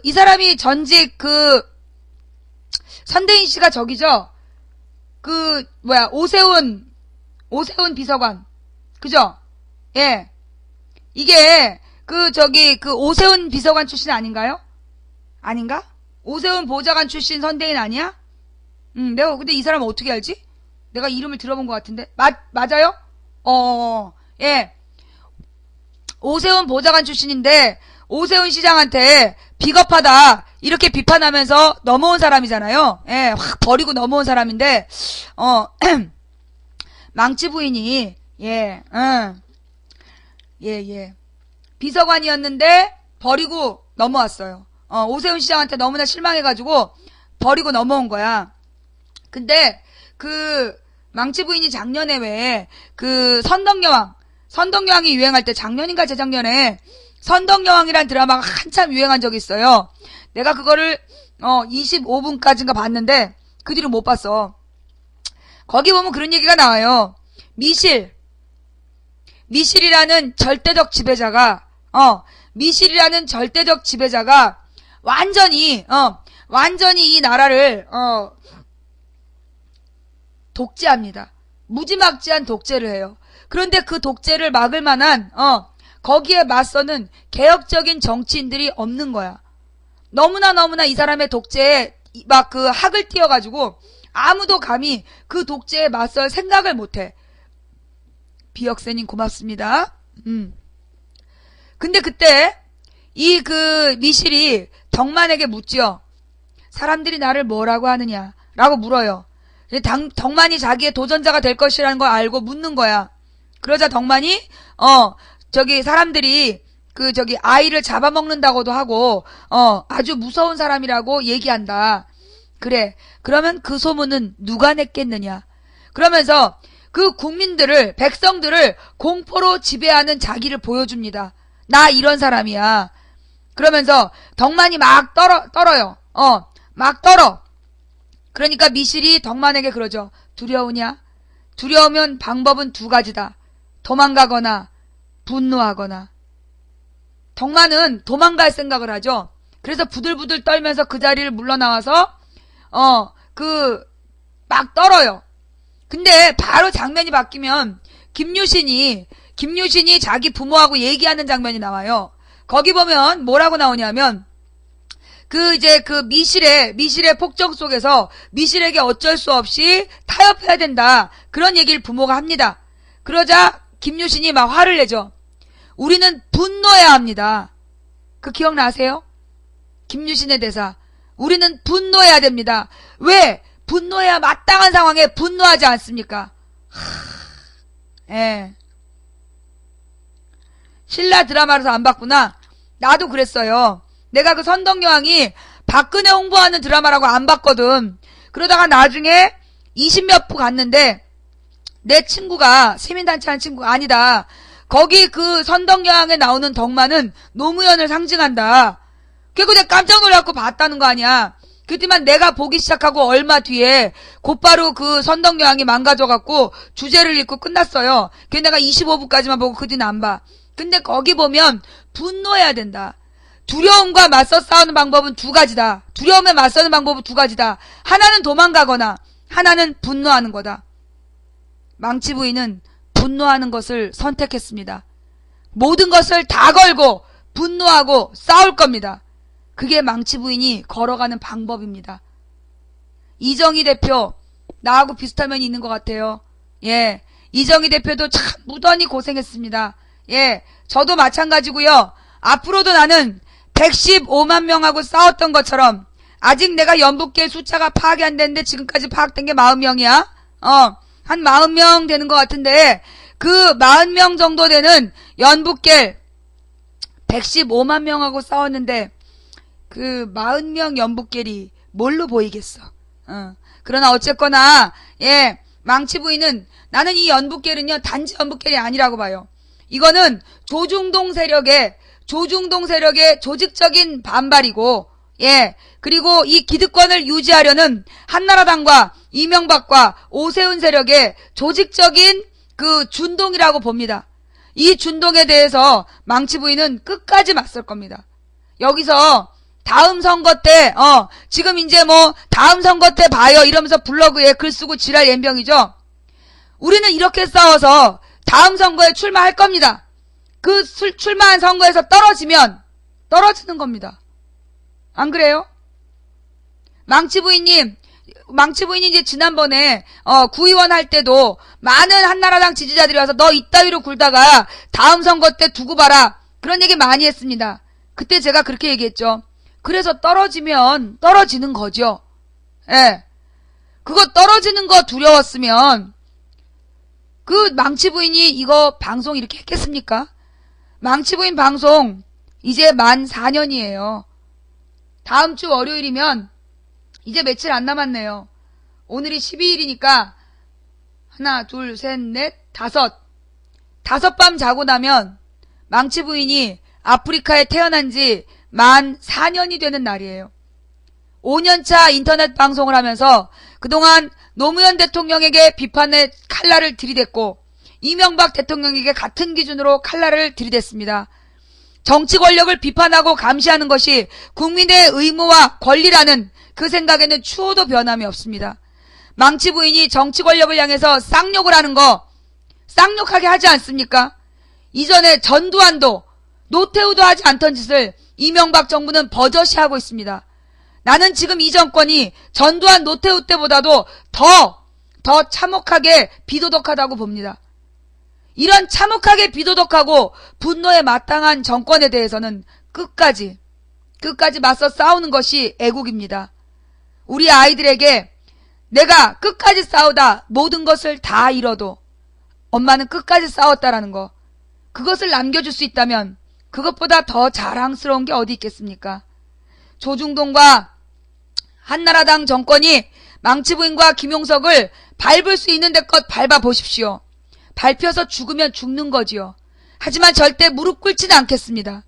A: 이 사람이 전직 선대인 씨가 저기죠? 오세훈 비서관. 그죠? 이게, 오세훈 비서관 출신 아닌가요? 아닌가? 오세훈 보좌관 출신 선대인 아니야? 내가 근데 이 사람 어떻게 알지? 내가 이름을 들어본 것 같은데. 맞아요? 오세훈 보좌관 출신인데, 오세훈 시장한테 비겁하다, 이렇게 비판하면서 넘어온 사람이잖아요. 확 버리고 넘어온 사람인데, 망치 부인이, 비서관이었는데, 버리고 넘어왔어요. 오세훈 시장한테 너무나 실망해가지고, 버리고 넘어온 거야. 근데, 망치 부인이 작년에 왜, 선덕여왕이 유행할 때 작년인가 재작년에, 선덕여왕이란 드라마가 한참 유행한 적이 있어요. 내가 그거를, 25분까지인가 봤는데, 그 뒤로 못 봤어. 거기 보면 그런 얘기가 나와요. 미실이라는 절대적 지배자가 완전히 이 나라를, 독재합니다. 무지막지한 독재를 해요. 그런데 그 독재를 막을 만한, 거기에 맞서는 개혁적인 정치인들이 없는 거야. 너무나 이 사람의 독재에 학을 띄워가지고 아무도 감히 그 독재에 맞설 생각을 못해. 비역세님 고맙습니다. 근데 그때 미실이 덕만에게 묻죠. 사람들이 나를 뭐라고 하느냐라고 물어요. 덕만이 자기의 도전자가 될 것이라는 걸 알고 묻는 거야. 그러자 덕만이 사람들이 아이를 잡아먹는다고도 하고 아주 무서운 사람이라고 얘기한다. 그래. 그러면 그 소문은 누가 냈겠느냐. 그러면서 그 백성들을 공포로 지배하는 자기를 보여줍니다. 나 이런 사람이야. 그러면서 덕만이 막 떨어요. 막 떨어. 그러니까 미실이 덕만에게 그러죠. 두려우냐? 두려우면 방법은 두 가지다. 도망가거나 분노하거나. 덕만은 도망갈 생각을 하죠. 그래서 부들부들 떨면서 그 자리를 물러나와서 막 떨어요. 근데 바로 장면이 바뀌면 김유신이 자기 부모하고 얘기하는 장면이 나와요. 거기 보면 뭐라고 나오냐면 미실의 폭정 속에서 미실에게 어쩔 수 없이 타협해야 된다. 그런 얘기를 부모가 합니다. 그러자 김유신이 막 화를 내죠. 우리는 분노해야 합니다. 그 기억나세요? 김유신의 대사. 우리는 분노해야 됩니다. 왜? 분노해야 마땅한 상황에 분노하지 않습니까? 예. 신라 드라마라서 안 봤구나. 나도 그랬어요. 내가 그 선덕여왕이 박근혜 홍보하는 드라마라고 안 봤거든. 그러다가 나중에 20몇 부 갔는데 내 친구가 시민단체 하는 친구가 아니다. 거기 그 선덕여왕에 나오는 덕만은 노무현을 상징한다. 그리고 내가 깜짝 놀라고 봤다는 거 아니야. 그렇지만 내가 보기 시작하고 얼마 뒤에 곧바로 그 선덕여왕이 망가져갖고 주제를 읽고 끝났어요. 그래서 내가 25부까지만 보고 그 뒤는 안 봐. 근데 거기 보면 분노해야 된다. 두려움과 맞서 싸우는 방법은 두 가지다. 두려움에 맞서는 방법은 두 가지다. 하나는 도망가거나 하나는 분노하는 거다. 망치 부인은 분노하는 것을 선택했습니다. 모든 것을 다 걸고 분노하고 싸울 겁니다. 그게 망치 부인이 걸어가는 방법입니다. 이정희 대표, 나하고 비슷한 면이 있는 것 같아요. 예, 이정희 대표도 참 무던히 고생했습니다. 예, 저도 마찬가지고요. 앞으로도 나는 115만 명하고 싸웠던 것처럼 아직 내가 연북계 숫자가 파악이 안 됐는데 지금까지 파악된 게 40명이야. 한 40명 되는 것 같은데 그 40명 정도 되는 연북계 115만 명하고 싸웠는데 그 40명 연북계리 뭘로 보이겠어. 그러나 어쨌거나 예, 망치 부인은 나는 이 연북계는요 단지 연북계리 아니라고 봐요. 이거는 조중동 세력의 조직적인 반발이고, 예, 그리고 이 기득권을 유지하려는 한나라당과 이명박과 오세훈 세력의 조직적인 그 준동이라고 봅니다. 이 준동에 대해서 망치 부인은 끝까지 맞설 겁니다. 여기서 다음 선거 때, 지금 이제 뭐 다음 선거 때 봐요 이러면서 블로그에 글 쓰고 지랄 연병이죠. 우리는 이렇게 싸워서 다음 선거에 출마할 겁니다. 그 출마한 선거에서 떨어지면 떨어지는 겁니다. 안 그래요? 망치 부인이 이제 지난번에 구의원 할 때도 많은 한나라당 지지자들이 와서 너 이따위로 굴다가 다음 선거 때 두고 봐라 그런 얘기 많이 했습니다. 그때 제가 그렇게 얘기했죠. 그래서 떨어지면 떨어지는 거죠. 예. 그거 떨어지는 거 두려웠으면 그 망치 부인이 이거 방송 이렇게 했겠습니까? 망치 부인 방송 이제 만 4년이에요. 다음 주 월요일이면 이제 며칠 안 남았네요. 오늘이 12일이니까 하나, 둘, 셋, 넷, 다섯 밤 자고 나면 망치 부인이 아프리카에 태어난 지 만 4년이 되는 날이에요. 5년차 인터넷 방송을 하면서 그동안 노무현 대통령에게 비판의 칼날을 들이댔고 이명박 대통령에게 같은 기준으로 칼날을 들이댔습니다. 정치 권력을 비판하고 감시하는 것이 국민의 의무와 권리라는 그 생각에는 추호도 변함이 없습니다. 망치 부인이 정치 권력을 향해서 쌍욕을 하는 거 쌍욕하게 하지 않습니까? 이전에 전두환도 노태우도 하지 않던 짓을 이명박 정부는 버젓이 하고 있습니다. 나는 지금 이 정권이 전두환 노태우 때보다도 더 참혹하게 비도덕하다고 봅니다. 이런 참혹하게 비도덕하고 분노에 마땅한 정권에 대해서는 끝까지 맞서 싸우는 것이 애국입니다. 우리 아이들에게 내가 끝까지 싸우다 모든 것을 다 잃어도 엄마는 끝까지 싸웠다라는 거, 그것을 남겨줄 수 있다면 그것보다 더 자랑스러운 게 어디 있겠습니까? 조중동과 한나라당 정권이 망치 부인과 김용석을 밟을 수 있는 데껏 밟아보십시오. 밟혀서 죽으면 죽는 거지요. 하지만 절대 무릎 꿇지는 않겠습니다.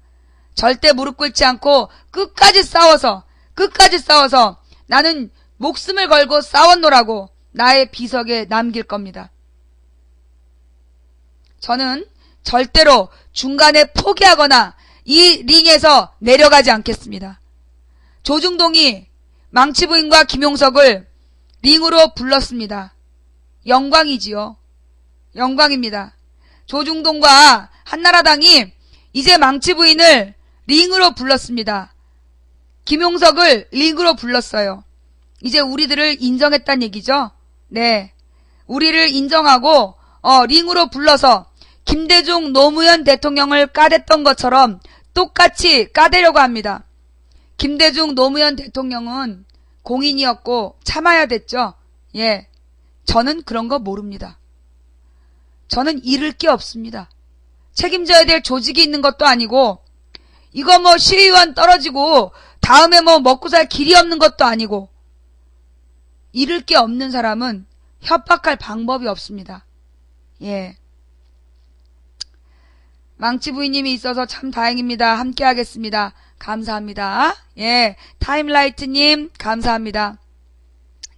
A: 절대 무릎 꿇지 않고 끝까지 싸워서 나는 목숨을 걸고 싸웠노라고 나의 비석에 남길 겁니다. 저는 절대로 중간에 포기하거나 이 링에서 내려가지 않겠습니다. 조중동이 망치 부인과 김용석을 링으로 불렀습니다. 영광이지요. 영광입니다. 조중동과 한나라당이 이제 망치 부인을 링으로 불렀습니다. 김용석을 링으로 불렀어요. 이제 우리들을 인정했단 얘기죠. 네, 우리를 인정하고 링으로 불러서 김대중 노무현 대통령을 까댔던 것처럼 똑같이 까대려고 합니다. 김대중 노무현 대통령은 공인이었고 참아야 됐죠. 예. 저는 그런 거 모릅니다. 저는 잃을 게 없습니다. 책임져야 될 조직이 있는 것도 아니고, 이거 뭐 시의원 떨어지고 다음에 뭐 먹고 살 길이 없는 것도 아니고, 잃을 게 없는 사람은 협박할 방법이 없습니다. 예. 망치 부인님이 있어서 참 다행입니다. 함께 하겠습니다. 감사합니다. 예. 타임라이트님, 감사합니다.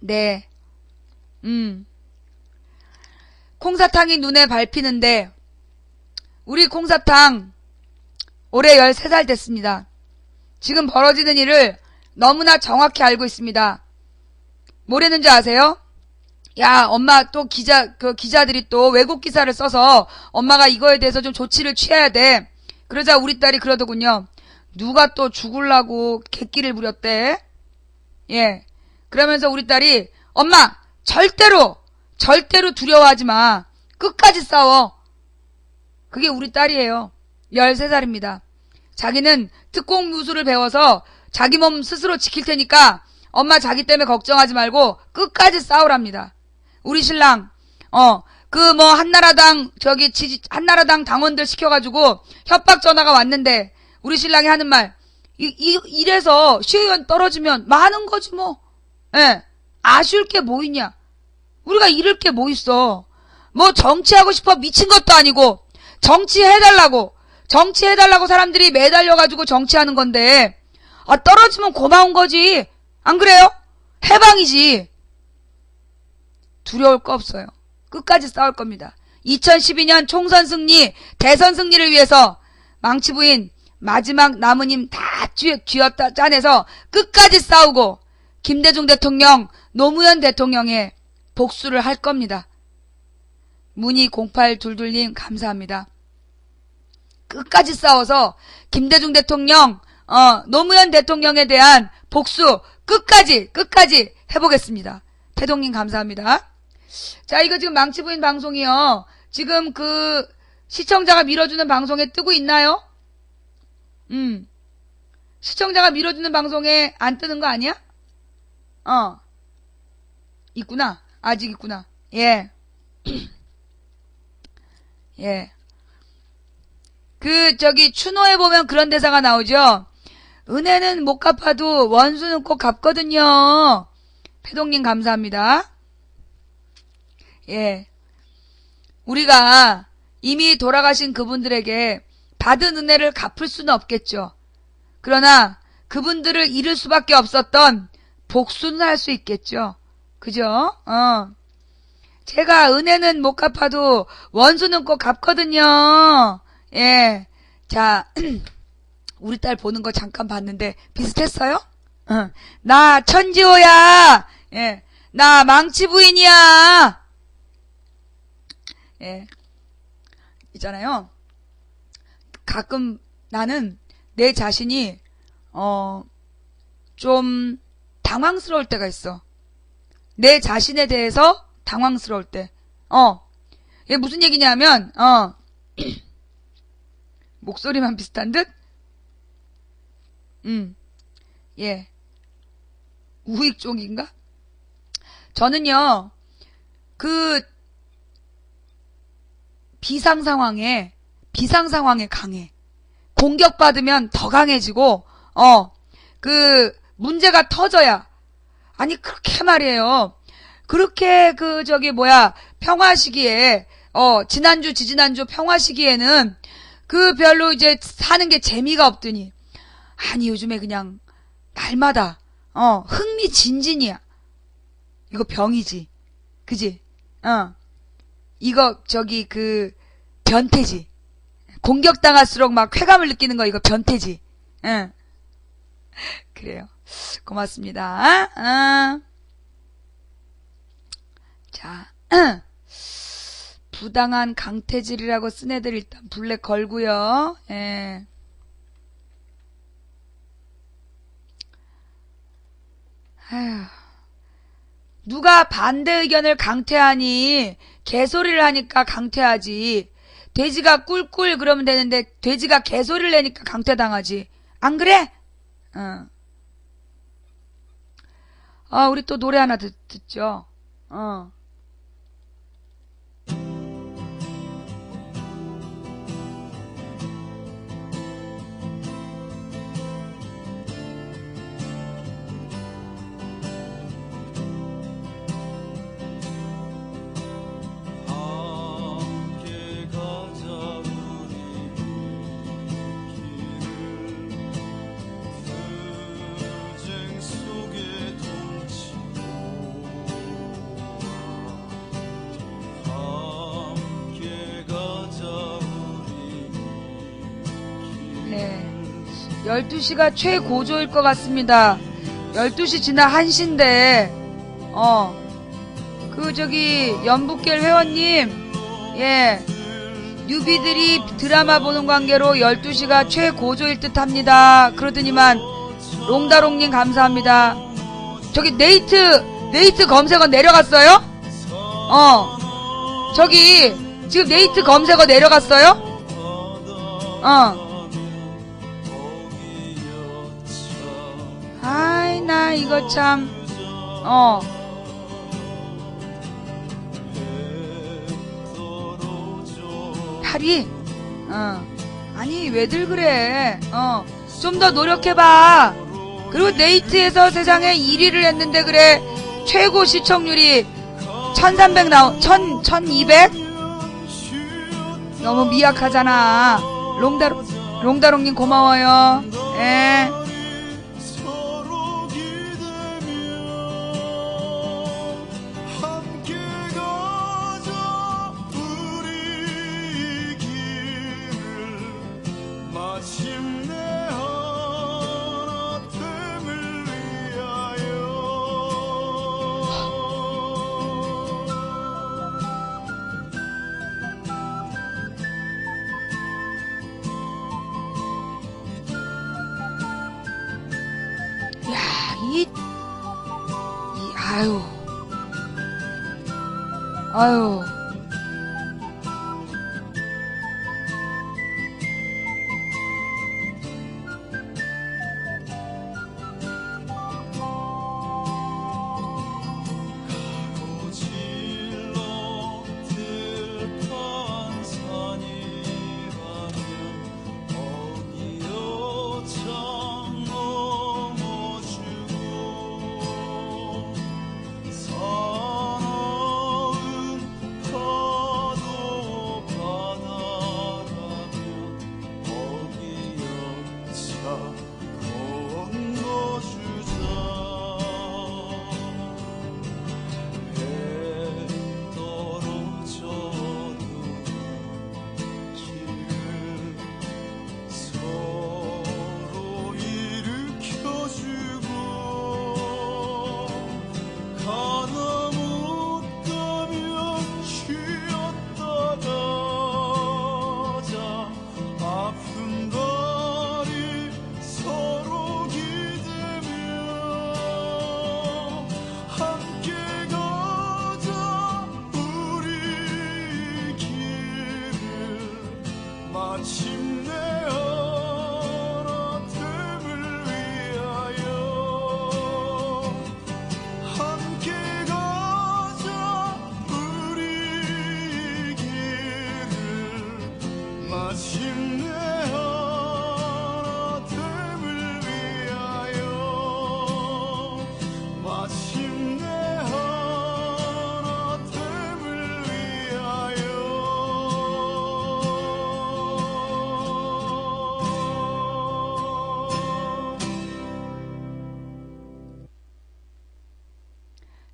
A: 네. 콩사탕이 눈에 밟히는데, 우리 콩사탕, 올해 13살 됐습니다. 지금 벌어지는 일을 너무나 정확히 알고 있습니다. 뭐랬는지 아세요? 야, 엄마 또 기자들이 또 왜곡 기사를 써서 엄마가 이거에 대해서 좀 조치를 취해야 돼. 그러자 우리 딸이 그러더군요. 누가 또 죽으려고 객기를 부렸대? 예. 그러면서 우리 딸이 엄마, 절대로 두려워하지 마. 끝까지 싸워. 그게 우리 딸이에요. 13살입니다. 자기는 특공무술을 배워서 자기 몸 스스로 지킬 테니까 엄마 자기 때문에 걱정하지 말고 끝까지 싸우랍니다. 우리 신랑, 한나라당 당원들 시켜가지고 협박 전화가 왔는데 우리 신랑이 하는 말, 이래서 시의원 떨어지면 많은 거지 뭐. 예. 아쉬울 게 뭐 있냐. 우리가 잃을 게 뭐 있어. 뭐 정치하고 싶어 미친 것도 아니고 정치해달라고 사람들이 매달려가지고 정치하는 건데, 떨어지면 고마운 거지. 안 그래요? 해방이지. 두려울 거 없어요. 끝까지 싸울 겁니다. 2012년 총선 승리, 대선 승리를 위해서 망치 부인 마지막 남은 힘 다 쥐었다 짜내서 끝까지 싸우고 김대중 대통령, 노무현 대통령의 복수를 할 겁니다. 문희 0822님 감사합니다. 끝까지 싸워서 김대중 대통령, 노무현 대통령에 대한 복수 끝까지 해보겠습니다. 태동님 감사합니다. 자, 이거 지금 망치부인 방송이요. 지금 그 시청자가 밀어주는 방송에 뜨고 있나요? 시청자가 밀어주는 방송에 안 뜨는 거 아니야? 있구나. 아직 있구나. 예. 예. 추노에 보면 그런 대사가 나오죠. 은혜는 못 갚아도 원수는 꼭 갚거든요. 패동님 감사합니다. 예. 우리가 이미 돌아가신 그분들에게 받은 은혜를 갚을 수는 없겠죠. 그러나 그분들을 잃을 수밖에 없었던 복수는 할 수 있겠죠. 그죠? 제가 은혜는 못 갚아도 원수는 꼭 갚거든요. 예. 자, 우리 딸 보는 거 잠깐 봤는데 비슷했어요? 나 천지호야. 예. 나 망치 부인이야. 예. 있잖아요. 가끔 나는 내 자신이 좀 당황스러울 때가 있어. 내 자신에 대해서 당황스러울 때. 이게 무슨 얘기냐면 목소리만 비슷한 듯? 예. 우익 쪽인가? 저는요, 비상 상황에 강해. 공격받으면 더 강해지고, 문제가 터져야. 아니, 그렇게 말이에요. 그렇게 평화 시기에, 지난주, 지지난주 평화 시기에는 별로 이제 사는 게 재미가 없더니, 아니, 요즘에 그냥, 날마다, 흥미진진이야. 이거 병이지. 그지? 이거, 변태지. 공격당할수록 막 쾌감을 느끼는 거, 이거 변태지. 응. 그래요. 고맙습니다. 자, 부당한 강태질이라고 쓴 애들 일단 블랙 걸고요. 예. 아휴. 누가 반대 의견을 강퇴하니 개소리를 하니까 강퇴하지. 돼지가 꿀꿀 그러면 되는데 돼지가 개소리를 내니까 강퇴당하지. 안 그래? 우리 또 노래 하나 듣죠. 네. 12시가 최고조일 것 같습니다. 12시 지나 1시인데, 연북길 회원님, 예. 뉴비들이 드라마 보는 관계로 12시가 최고조일 듯 합니다. 그러더니만, 롱다롱님 감사합니다. 저기 네이트 검색어 내려갔어요? 지금 네이트 검색어 내려갔어요? 아이, 나 이거 참, 팔이, 아니, 왜들 그래, 좀 더 노력해봐. 그리고 네이트에서 세상에 1위를 했는데, 그래, 최고 시청률이 1200? 너무 미약하잖아. 롱다롱님 고마워요. 예. 아유.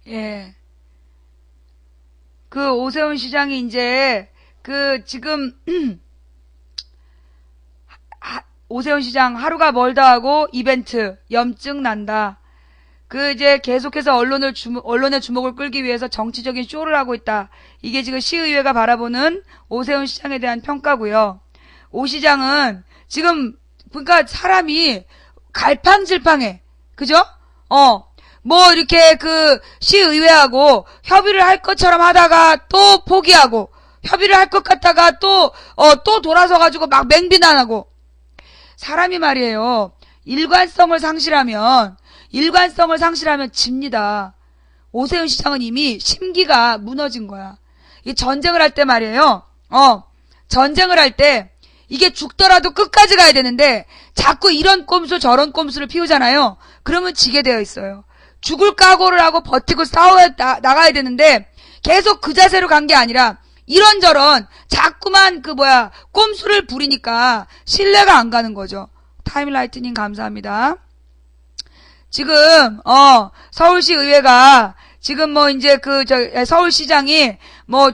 A: 예. 그 오세훈 시장이 이제 지금 오세훈 시장 하루가 멀다 하고 이벤트 염증 난다. 이제 계속해서 언론의 주목을 끌기 위해서 정치적인 쇼를 하고 있다. 이게 지금 시의회가 바라보는 오세훈 시장에 대한 평가고요. 오 시장은 지금 그러니까 사람이 갈팡질팡해. 그죠? 이렇게 시의회하고 협의를 할 것처럼 하다가 또 포기하고, 협의를 할 것 같다가 또 돌아서가지고 막 맹비난하고. 사람이 말이에요. 일관성을 상실하면 일관성을 상실하면 집니다. 오세훈 시장은 이미 심기가 무너진 거야. 이 전쟁을 할 때 말이에요. 전쟁을 할 때 이게 죽더라도 끝까지 가야 되는데 자꾸 이런 꼼수 저런 꼼수를 피우잖아요. 그러면 지게 되어 있어요. 죽을 각오를 하고 버티고 싸워야 나가야 되는데 계속 그 자세로 간 게 아니라 이런저런 자꾸만 꼼수를 부리니까 신뢰가 안 가는 거죠. 타임라이트님 감사합니다. 지금 서울시 의회가 지금 이제 서울시장이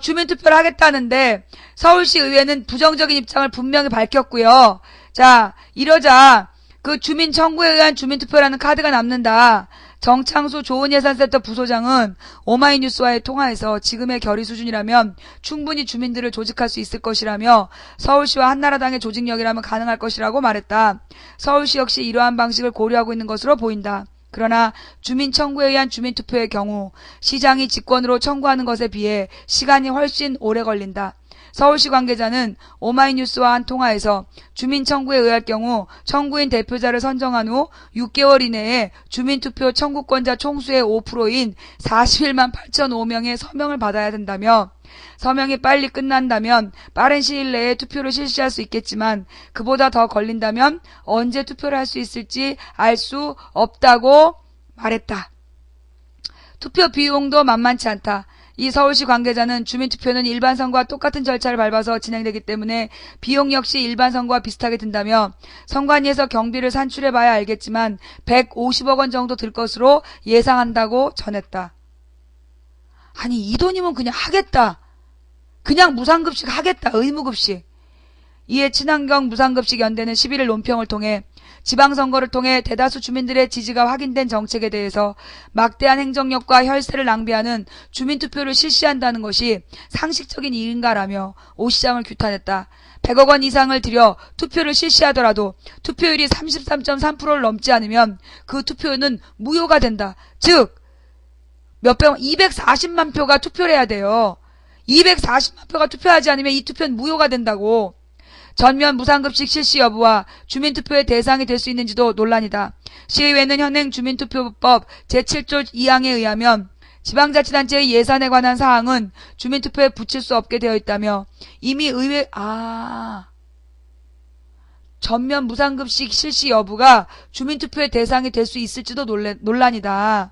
A: 주민투표를 하겠다는데 서울시 의회는 부정적인 입장을 분명히 밝혔고요. 자, 이러자 그 주민 청구에 의한 주민투표라는 카드가 남는다. 정창수 좋은예산센터 부소장은 오마이뉴스와의 통화에서 지금의 결의 수준이라면 충분히 주민들을 조직할 수 있을 것이라며 서울시와 한나라당의 조직력이라면 가능할 것이라고 말했다. 서울시 역시 이러한 방식을 고려하고 있는 것으로 보인다. 그러나 주민 청구에 의한 주민투표의 경우 시장이 직권으로 청구하는 것에 비해 시간이 훨씬 오래 걸린다. 서울시 관계자는 오마이뉴스와 한 통화에서 주민 청구에 의할 경우 청구인 대표자를 선정한 후 6개월 이내에 주민투표 청구권자 총수의 5%인 41만 8,005명의 서명을 받아야 된다며 서명이 빨리 끝난다면 빠른 시일 내에 투표를 실시할 수 있겠지만 그보다 더 걸린다면 언제 투표를 할 수 있을지 알 수 없다고 말했다. 투표 비용도 만만치 않다. 이 서울시 관계자는 주민투표는 일반선거와 똑같은 절차를 밟아서 진행되기 때문에 비용 역시 일반선거와 비슷하게 든다며 선관위에서 경비를 산출해봐야 알겠지만 150억 원 정도 들 것으로 예상한다고 전했다. 아니 이 돈이면 그냥 하겠다. 그냥 무상급식 하겠다. 의무급식. 이에 친환경 무상급식 연대는 11일 논평을 통해 지방선거를 통해 대다수 주민들의 지지가 확인된 정책에 대해서 막대한 행정력과 혈세를 낭비하는 주민투표를 실시한다는 것이 상식적인 일인가라며 오 시장을 규탄했다. 100억 원 이상을 들여 투표를 실시하더라도 투표율이 33.3%를 넘지 않으면 그 투표는 무효가 된다. 즉 240만 표가 투표를 해야 돼요. 240만 표가 투표하지 않으면 이 투표는 무효가 된다고. 전면 무상급식 실시 여부와 주민투표의 대상이 될 수 있는지도 논란이다. 시의회는 현행 주민투표법 제7조 2항에 의하면 지방자치단체의 예산에 관한 사항은 주민투표에 붙일 수 없게 되어 있다며 이미 의회 전면 무상급식 실시 여부가 주민투표의 대상이 될 수 있을지도 논란이다.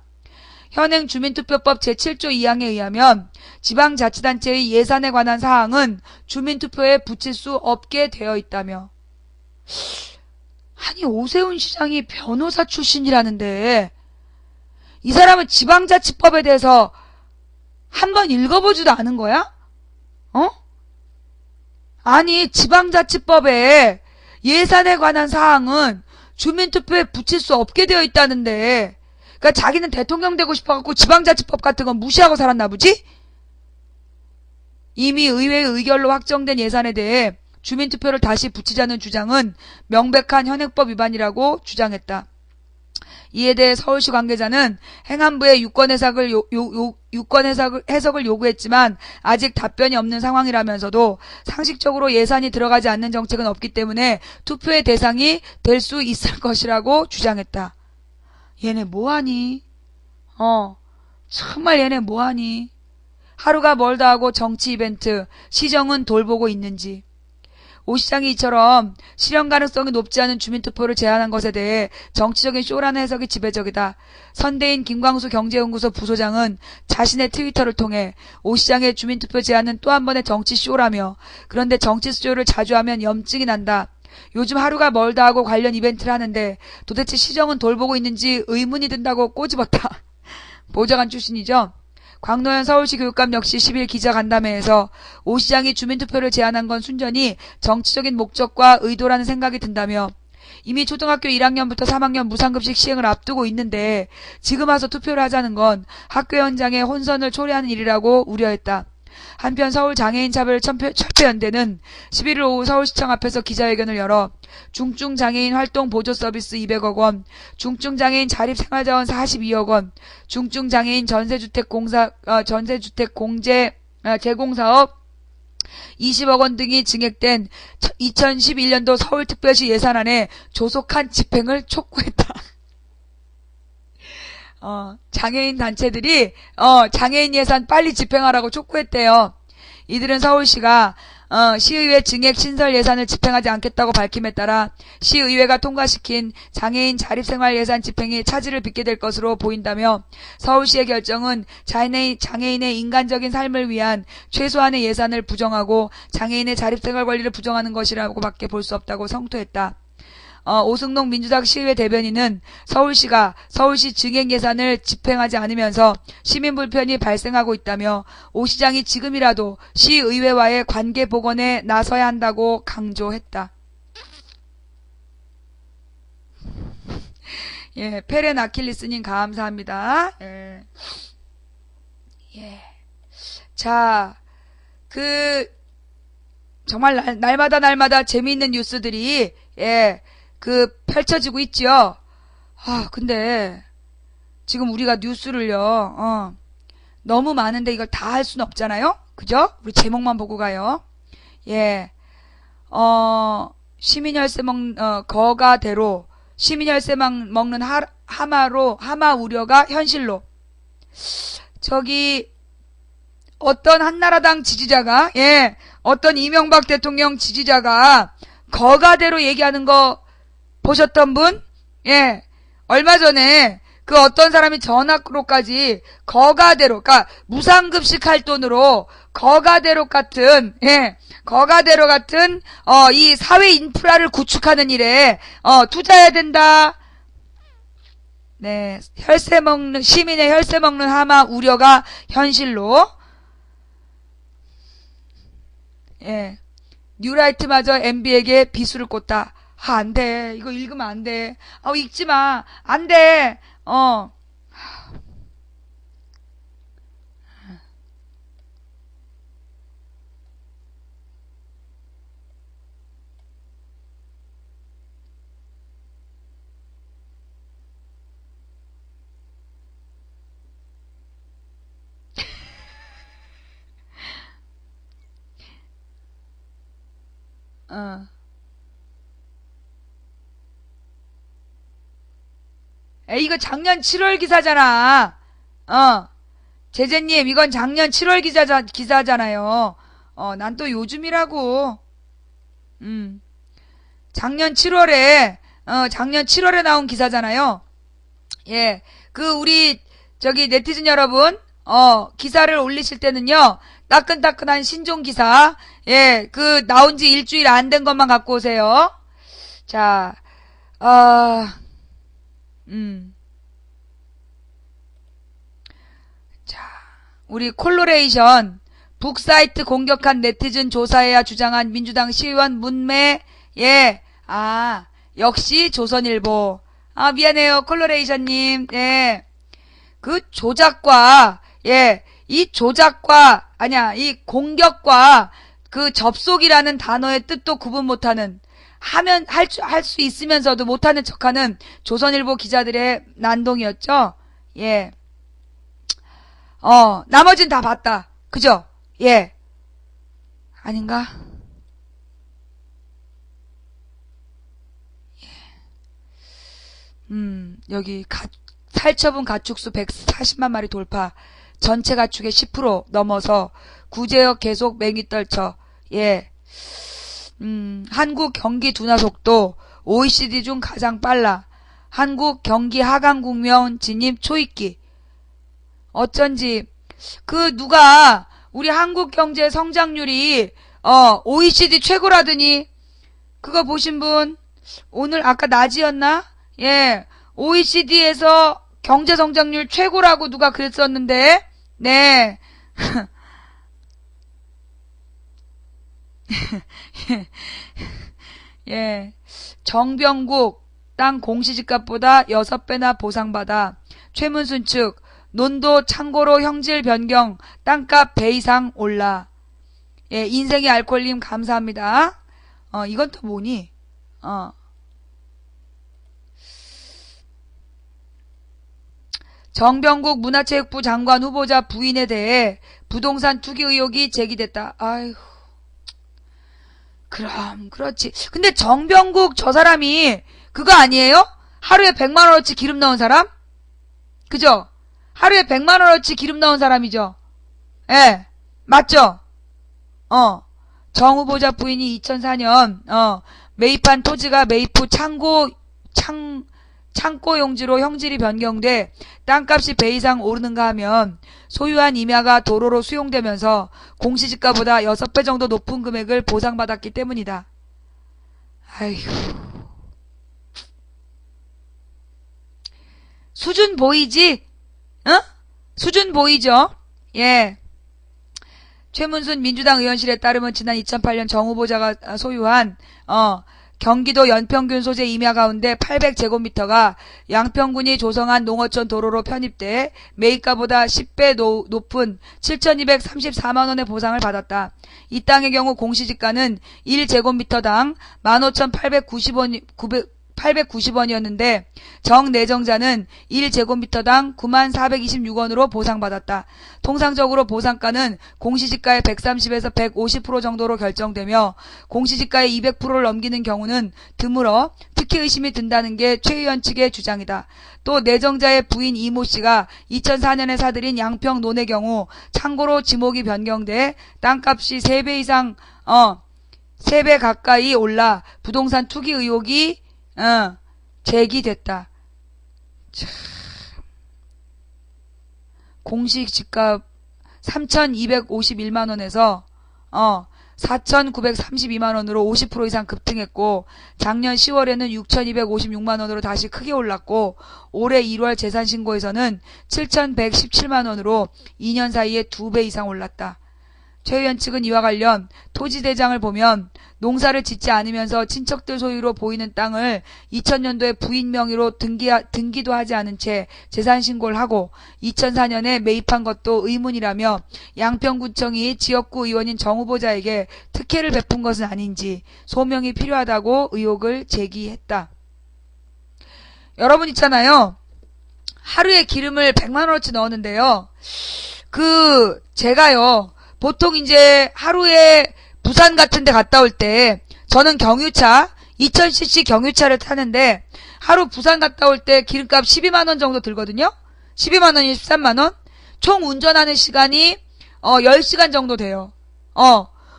A: 현행 주민투표법 제7조 2항에 의하면 지방자치단체의 예산에 관한 사항은 주민투표에 붙일 수 없게 되어 있다며. 아니 오세훈 시장이 변호사 출신이라는데 이 사람은 지방자치법에 대해서 한번 읽어보지도 않은 거야? 아니 지방자치법에 예산에 관한 사항은 주민투표에 붙일 수 없게 되어 있다는데 그러니까 자기는 대통령 되고 싶어갖고 지방자치법 같은 건 무시하고 살았나 보지? 이미 의회의 의결로 확정된 예산에 대해 주민투표를 다시 붙이자는 주장은 명백한 현행법 위반이라고 주장했다. 이에 대해 서울시 관계자는 행안부에 유권 해석을 요구했지만 아직 답변이 없는 상황이라면서도 상식적으로 예산이 들어가지 않는 정책은 없기 때문에 투표의 대상이 될 수 있을 것이라고 주장했다. 얘네 뭐하니? 정말 얘네 뭐하니? 하루가 멀다 하고 정치 이벤트, 시정은 돌보고 있는지. 오 시장이 이처럼 실현 가능성이 높지 않은 주민투표를 제안한 것에 대해 정치적인 쇼라는 해석이 지배적이다. 선대인 김광수 경제연구소 부소장은 자신의 트위터를 통해 오 시장의 주민투표 제안은 또 한 번의 정치 쇼라며 그런데 정치 쇼를 자주 하면 염증이 난다. 요즘 하루가 멀다 하고 관련 이벤트를 하는데 도대체 시정은 돌보고 있는지 의문이 든다고 꼬집었다. 보좌관 출신이죠. 광노현 서울시 교육감 역시 10일 기자간담회에서 오 시장이 주민투표를 제안한 건 순전히 정치적인 목적과 의도라는 생각이 든다며 이미 초등학교 1학년부터 3학년 무상급식 시행을 앞두고 있는데 지금 와서 투표를 하자는 건 학교 현장에 혼선을 초래하는 일이라고 우려했다. 한편 서울장애인차별철폐연대는 11일 오후 서울시청 앞에서 기자회견을 열어 중증장애인 활동 보조 서비스 200억 원, 중증장애인 자립생활자원 42억 원, 중증장애인 전세주택 제공사업 20억 원 등이 증액된 2011년도 서울특별시 예산안에 조속한 집행을 촉구했다. 장애인 단체들이 장애인 예산 빨리 집행하라고 촉구했대요. 이들은 서울시가 시의회 증액 신설 예산을 집행하지 않겠다고 밝힘에 따라 시의회가 통과시킨 장애인 자립생활 예산 집행이 차질을 빚게 될 것으로 보인다며 서울시의 결정은 장애인의 인간적인 삶을 위한 최소한의 예산을 부정하고 장애인의 자립생활 권리를 부정하는 것이라고 밖에 볼 수 없다고 성토했다. 오승록 민주당 시의회 대변인은 서울시가 서울시 증액 예산을 집행하지 않으면서 시민 불편이 발생하고 있다며 오 시장이 지금이라도 시의회와의 관계 복원에 나서야 한다고 강조했다. 예, 페렌 아킬리스님 감사합니다. 예. 자, 정말 날마다 재미있는 뉴스들이 펼쳐지고 있죠. 근데 지금 우리가 뉴스를요, 너무 많은데 이걸 다 할 수는 없잖아요. 그죠? 우리 제목만 보고 가요. 시민혈세 거가대로 시민혈세 먹는 하마 우려가 현실로. 어떤 한나라당 지지자가, 어떤 이명박 대통령 지지자가 거가대로 얘기하는 거 보셨던 분? 얼마 전에 어떤 사람이 전화로까지 거가대로, 그러니까 무상급식 할 돈으로 거가대로 같은 이 사회 인프라를 구축하는 일에 투자해야 된다. 네, 시민의 혈세 먹는 하마 우려가 현실로. 뉴라이트마저 MB에게 비수를 꽂다. 안 돼. 이거 읽으면 안 돼. 읽지 마. 안 돼. 이거 작년 7월 기사잖아. 제재님, 이건 작년 7월 기사잖아요. 난 또 요즘이라고. 작년 7월에 나온 기사잖아요. 우리, 네티즌 여러분, 기사를 올리실 때는요, 따끈따끈한 신종 기사, 나온 지 일주일 안 된 것만 갖고 오세요. 자, 우리 콜로레이션 북사이트 공격한 네티즌 조사해야 주장한 민주당 시의원 문매. 역시 조선일보. 미안해요 콜로레이션님. 이 공격과 접속이라는 단어의 뜻도 구분 못하는, 할 수 있으면서도 못하는 척하는 조선일보 기자들의 난동이었죠. 나머진 다 봤다. 그죠? 아닌가? 여기 살처분 가축수 140만 마리 돌파. 전체 가축의 10% 넘어서 구제역 계속 맹위 떨쳐. 한국 경기 둔화 속도 OECD 중 가장 빨라. 한국 경기 하강 국면 진입 초입기. 어쩐지 누가 우리 한국 경제 성장률이 OECD 최고라더니 그거 보신 분? 오늘 아까 낮이었나? OECD에서 경제 성장률 최고라고 누가 그랬었는데. 네. 정병국 땅 공시지가보다 6배나 보상받아. 최문순 측 논도 창고로 형질 변경, 땅값 배 이상 올라. 인생의 알코올님 감사합니다. 이건 또 뭐니? 정병국 문화체육부 장관 후보자 부인에 대해 부동산 투기 의혹이 제기됐다. 아이고. 그렇지. 근데 정병국 저 사람이 그거 아니에요? 하루에 100만 원어치 기름 넣은 사람? 그죠? 하루에 100만원어치 기름 넣은 사람이죠. 예, 맞죠? 정 후보자 부인이 2004년, 매입한 토지가 매입 후 창고 용지로 형질이 변경돼 땅값이 배 이상 오르는가 하면 소유한 임야가 도로로 수용되면서 공시지가보다 6배 정도 높은 금액을 보상받았기 때문이다. 아이고. 수준 보이지? 수준 보이죠? 예. 최문순 민주당 의원실에 따르면 지난 2008년 정 후보자가 소유한 경기도 연평균 소재 임야 가운데 800제곱미터가 양평군이 조성한 농어촌 도로로 편입돼 매입가보다 10배 높은 7,234만원의 보상을 받았다. 이 땅의 경우 공시지가는 1제곱미터당 15,890원이었는데 정 내정자는 1제곱미터당 9426원으로 보상받았다. 통상적으로 보상가는 공시지가의 130에서 150% 정도로 결정되며 공시지가의 200%를 넘기는 경우는 드물어 특히 의심이 든다는 게 최 의원 측의 주장이다. 또 내정자의 부인 이모 씨가 2004년에 사들인 양평 논의 경우 창고로 지목이 변경돼 땅값이 3배 이상 3배 가까이 올라 부동산 투기 의혹이 제기됐다. 참. 공시지가 3,251만원에서 4,932만원으로 50% 이상 급등했고 작년 10월에는 6,256만원으로 다시 크게 올랐고 올해 1월 재산신고에서는 7,117만원으로 2년 사이에 2배 이상 올랐다. 최 의원 측은 이와 관련 토지대장을 보면 농사를 짓지 않으면서 친척들 소유로 보이는 땅을 2000년도에 부인 명의로 등기도 하지 않은 채 재산신고를 하고 2004년에 매입한 것도 의문이라며 양평구청이 지역구 의원인 정 후보자에게 특혜를 베푼 것은 아닌지 소명이 필요하다고 의혹을 제기했다. 여러분 있잖아요. 하루에 기름을 100만원어치 넣었는데요. 제가요. 보통 이제 하루에 부산 같은 데 갔다 올 때 저는 경유차 2000cc 경유차를 타는데 하루 부산 갔다 올 때 기름값 12만원 정도 들거든요. 12만원이 13만원. 총 운전하는 시간이 10시간 정도 돼요.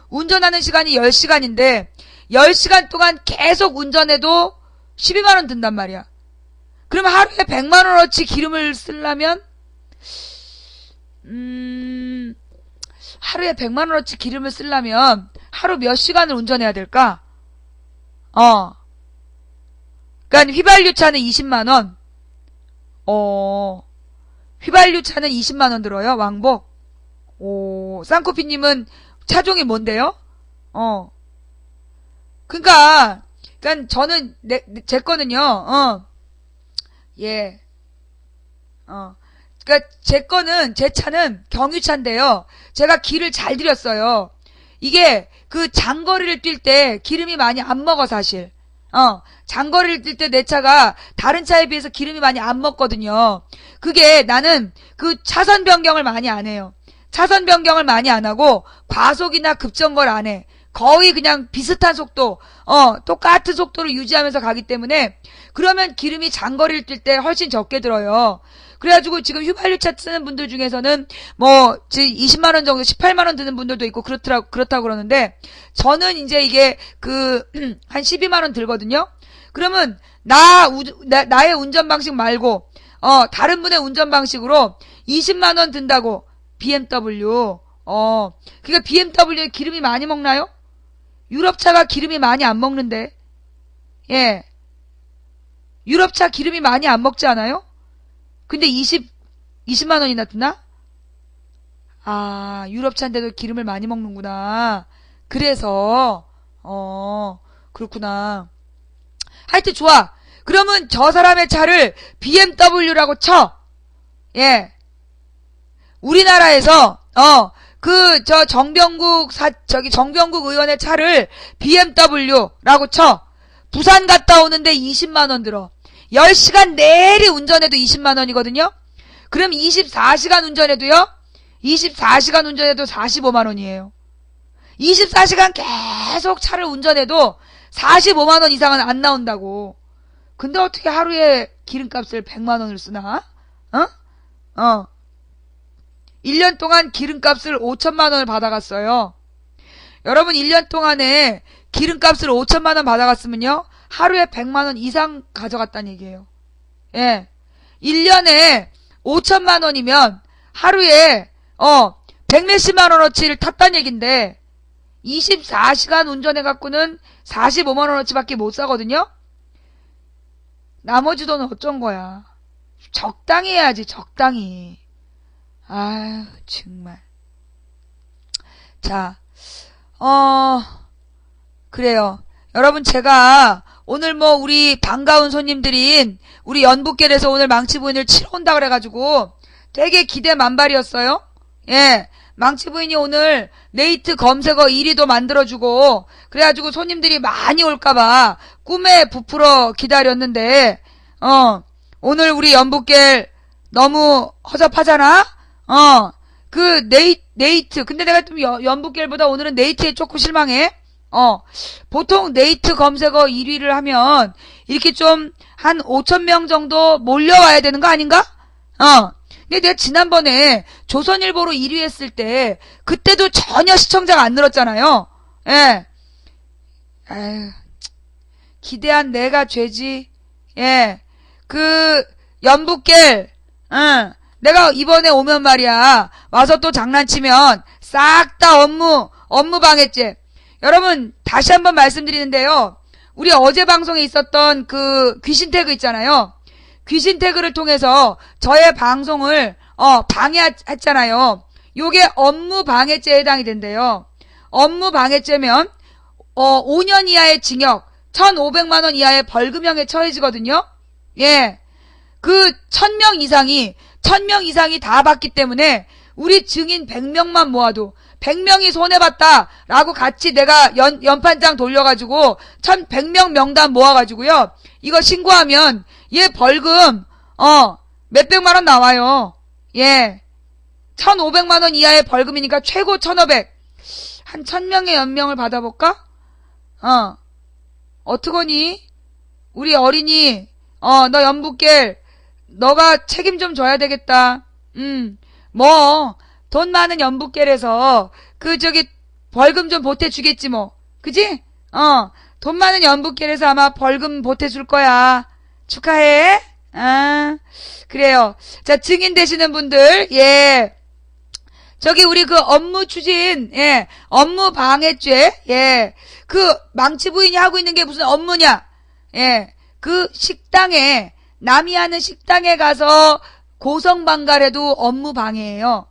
A: 운전하는 시간이 10시간인데 10시간 동안 계속 운전해도 12만원 든단 말이야. 그럼 하루에 100만원어치 기름을 쓰려면 하루에 100만원어치 기름을 쓰려면 하루 몇 시간을 운전해야 될까? 그러니까 휘발유차는 20만원. 휘발유차는 20만원 들어요. 왕복. 쌍코피님은 차종이 뭔데요? 그러니까 저는 제 거는요. 예. 그러니까 제 차는 경유차인데요. 제가 길을 잘 들였어요. 이게 장거리를 뛸 때 기름이 많이 안 먹어 사실. 장거리를 뛸 때 내 차가 다른 차에 비해서 기름이 많이 안 먹거든요. 그게 나는 차선 변경을 많이 안 해요. 차선 변경을 많이 안 하고 과속이나 급정거를 안 해. 거의 그냥 비슷한 속도, 똑같은 속도를 유지하면서 가기 때문에 그러면 기름이 장거리를 뛸 때 훨씬 적게 들어요. 그래가지고 지금 휘발유차 쓰는 분들 중에서는 20만원 정도, 18만원 드는 분들도 있고 그렇다고 그러는데 저는 이제 이게 한 12만원 들거든요. 그러면 나의 운전 방식 말고 다른 분의 운전 방식으로 20만원 든다고 BMW. 그러니까 BMW에 기름이 많이 먹나요? 유럽차가 기름이 많이 안 먹는데. 예. 유럽차 기름이 많이 안 먹지 않아요? 근데 20만원이나 드나? 유럽차인데도 기름을 많이 먹는구나. 그래서, 그렇구나. 하여튼 좋아. 그러면 저 사람의 차를 BMW라고 쳐. 예. 우리나라에서, 정병국 의원의 차를 BMW라고 쳐. 부산 갔다 오는데 20만원 들어. 10시간 내리 운전해도 20만원이거든요? 그럼 24시간 운전해도요? 24시간 운전해도 45만원이에요. 24시간 계속 차를 운전해도 45만원 이상은 안 나온다고. 근데 어떻게 하루에 기름값을 100만원을 쓰나? 1년 동안 기름값을 5천만 원을 받아갔어요. 여러분 1년 동안에 기름값을 5천만 원 받아갔으면요. 하루에 100만 원 이상 가져갔다는 얘기예요. 예. 1년에 5천만 원이면 하루에 100몇십만 원어치를 탔다는 얘긴데 24시간 운전해갖고는 45만 원어치밖에 못 사거든요. 나머지 돈은 어쩐 거야. 적당히 해야지, 적당히. 아유, 정말. 자, 그래요. 여러분, 제가 오늘 뭐 우리 반가운 손님들인 우리 연북길에서 오늘 망치부인을 치러 온다 그래가지고 되게 기대 만발이었어요. 예. 망치부인이 오늘 네이트 검색어 1위도 만들어주고 그래가지고 손님들이 많이 올까봐 꿈에 부풀어 기다렸는데 오늘 우리 연북길 너무 허접하잖아? 그 네이트 근데 내가 좀 연북길보다 오늘은 네이트에 조금 실망해. 보통 네이트 검색어 1위를 하면 이렇게 좀 한 5,000명 정도 몰려와야 되는 거 아닌가? 근데 내가 지난번에 조선일보로 1위 했을 때 그때도 전혀 시청자가 안 늘었잖아요. 예. 아유, 기대한 내가 죄지. 예. 그 연북길 내가 이번에 오면 말이야 와서 또 장난치면 싹 다 업무 방해죄. 여러분 다시 한번 말씀드리는데요. 우리 어제 방송에 있었던 그 귀신 태그 있잖아요. 귀신 태그를 통해서 저의 방송을 방해했잖아요. 요게 업무 방해죄에 해당이 된대요. 업무 방해죄면 5년 이하의 징역, 1,500만 원 이하의 벌금형에 처해지거든요. 예. 그 1,000명 이상이 다 받기 때문에 우리 증인 100명만 모아도 100명이 손해봤다라고 같이 내가 연판장 돌려가지고 1,100명 명단 모아가지고요. 이거 신고하면 얘 벌금 몇백만 원 나와요. 예. 1,500만 원 이하의 벌금이니까 최고 1,500. 한 1,000명의 연명을 받아볼까? 어떡하니? 우리 어린이 너 연북길 너가 책임 좀 져야 되겠다. 뭐 돈 많은 연북길에서 벌금 좀 보태주겠지 뭐. 그지? 돈 많은 연북길에서 아마 벌금 보태줄 거야. 축하해. 그래요. 자, 증인 되시는 분들, 예. 저기 우리 그 업무 추진, 예. 업무 방해죄, 예. 그 망치부인이 하고 있는 게 무슨 업무냐? 예. 그 식당에, 남이 하는 식당에 가서 고성방갈해도 업무 방해예요.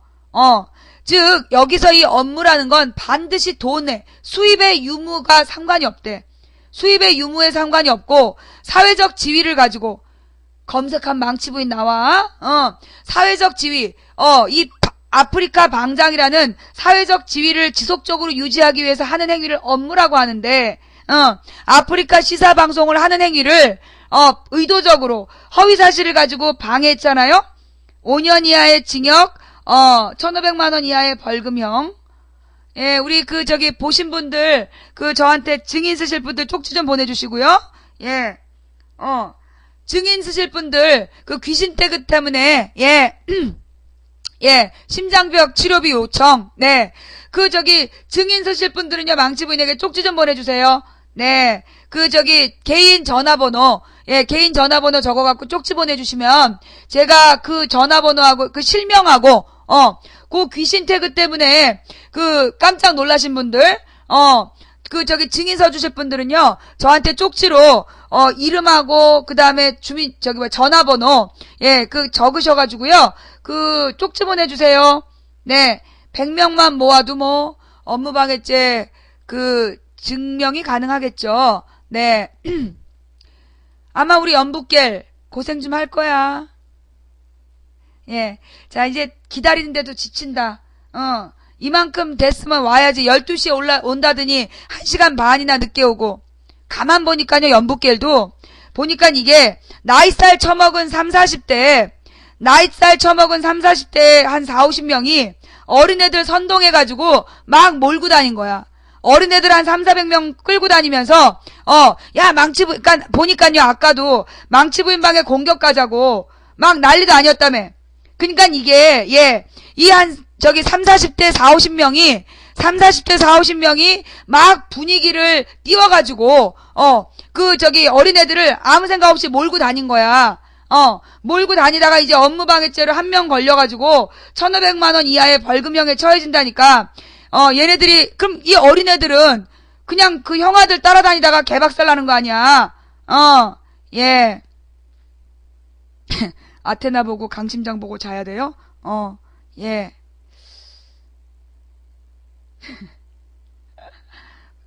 A: 즉 여기서 이 업무라는 건 반드시 돈에 수입의 유무가 상관이 없대. 수입의 유무에 상관이 없고 사회적 지위를 가지고 검색한 망치부인 나와. 사회적 지위. 이 아프리카 방장이라는 사회적 지위를 지속적으로 유지하기 위해서 하는 행위를 업무라고 하는데 아프리카 시사 방송을 하는 행위를 의도적으로 허위 사실을 가지고 방해했잖아요. 5년 이하의 징역, 1,500만 원 이하의 벌금형. 예, 우리 보신 분들, 저한테 증인 쓰실 분들 쪽지 좀 보내주시고요. 예, 증인 쓰실 분들, 귀신 태그 때문에, 예, 예, 심장벽 치료비 요청, 네. 증인 쓰실 분들은요, 망치부인에게 쪽지 좀 보내주세요. 네. 개인 전화번호, 예, 개인 전화번호 적어갖고 쪽지 보내주시면, 제가 그 전화번호하고, 실명하고, 그 귀신 태그 때문에, 깜짝 놀라신 분들, 증인 써주실 분들은요, 저한테 쪽지로, 이름하고, 그 다음에 전화번호, 예, 적으셔가지고요, 쪽지 보내주세요. 네. 100명만 모아도 뭐, 업무방해죄, 증명이 가능하겠죠. 네. 아마 우리 연북길 고생 좀 할 거야. 예. 자, 이제 기다리는데도 지친다. 이만큼 됐으면 와야지. 12시에 온다더니 1시간 반이나 늦게 오고. 가만 보니까요, 연북길도. 보니까 이게, 나이살 처먹은 30, 40대 한 4, 50명이 어린애들 선동해가지고 막 몰고 다닌 거야. 어린애들 한 3, 400명 끌고 다니면서, 야, 보니까요, 아까도 망치부인 방에 공격 가자고 막 난리도 아니었다며. 그러니까 이게, 예, 저기 3, 40대 4, 50명이, 3, 40대 4, 50명이 막 분위기를 띄워가지고, 어린애들을 아무 생각 없이 몰고 다닌 거야. 몰고 다니다가 이제 업무방해죄로 한 명 걸려가지고 1,500만원 이하의 벌금형에 처해진다니까, 얘네들이, 그럼 이 어린애들은 그냥 그 형아들 따라다니다가 개박살 나는 거 아니야. 예. 아테나 보고 강심장 보고 자야 돼요? 예.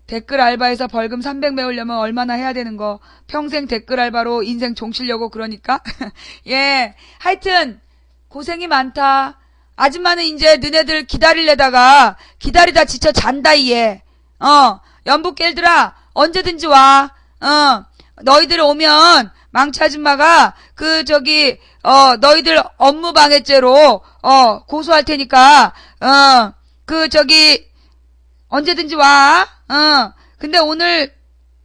A: 댓글 알바에서 벌금 300 메우려면 얼마나 해야 되는 거. 평생 댓글 알바로 인생 종치려고 그러니까. 예. 하여튼 고생이 많다. 아줌마는 이제 너네들 기다리다 지쳐 잔다 얘. 연북길들아 언제든지 와. 너희들 오면 망치 아줌마가 너희들 업무방해죄로 고소할 테니까 언제든지 와. 근데 오늘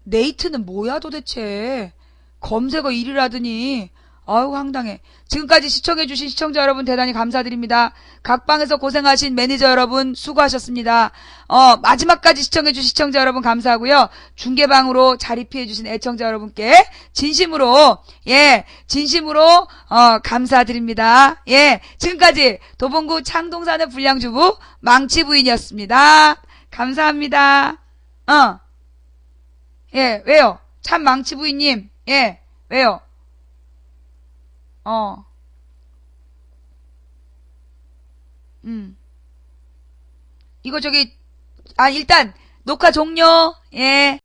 A: 네이트는 뭐야 도대체. 검색어 1위라더니 아유 황당해. 지금까지 시청해주신 시청자 여러분 대단히 감사드립니다. 각 방에서 고생하신 매니저 여러분 수고하셨습니다. 마지막까지 시청해주신 시청자 여러분 감사하고요. 중계방으로 자리 피해주신 애청자 여러분께 진심으로 감사드립니다. 예, 지금까지 도봉구 창동산의 불량주부 망치부인이었습니다. 감사합니다. 예, 왜요? 참 망치부인님, 예, 왜요? 이거 일단 녹화 종료. 예.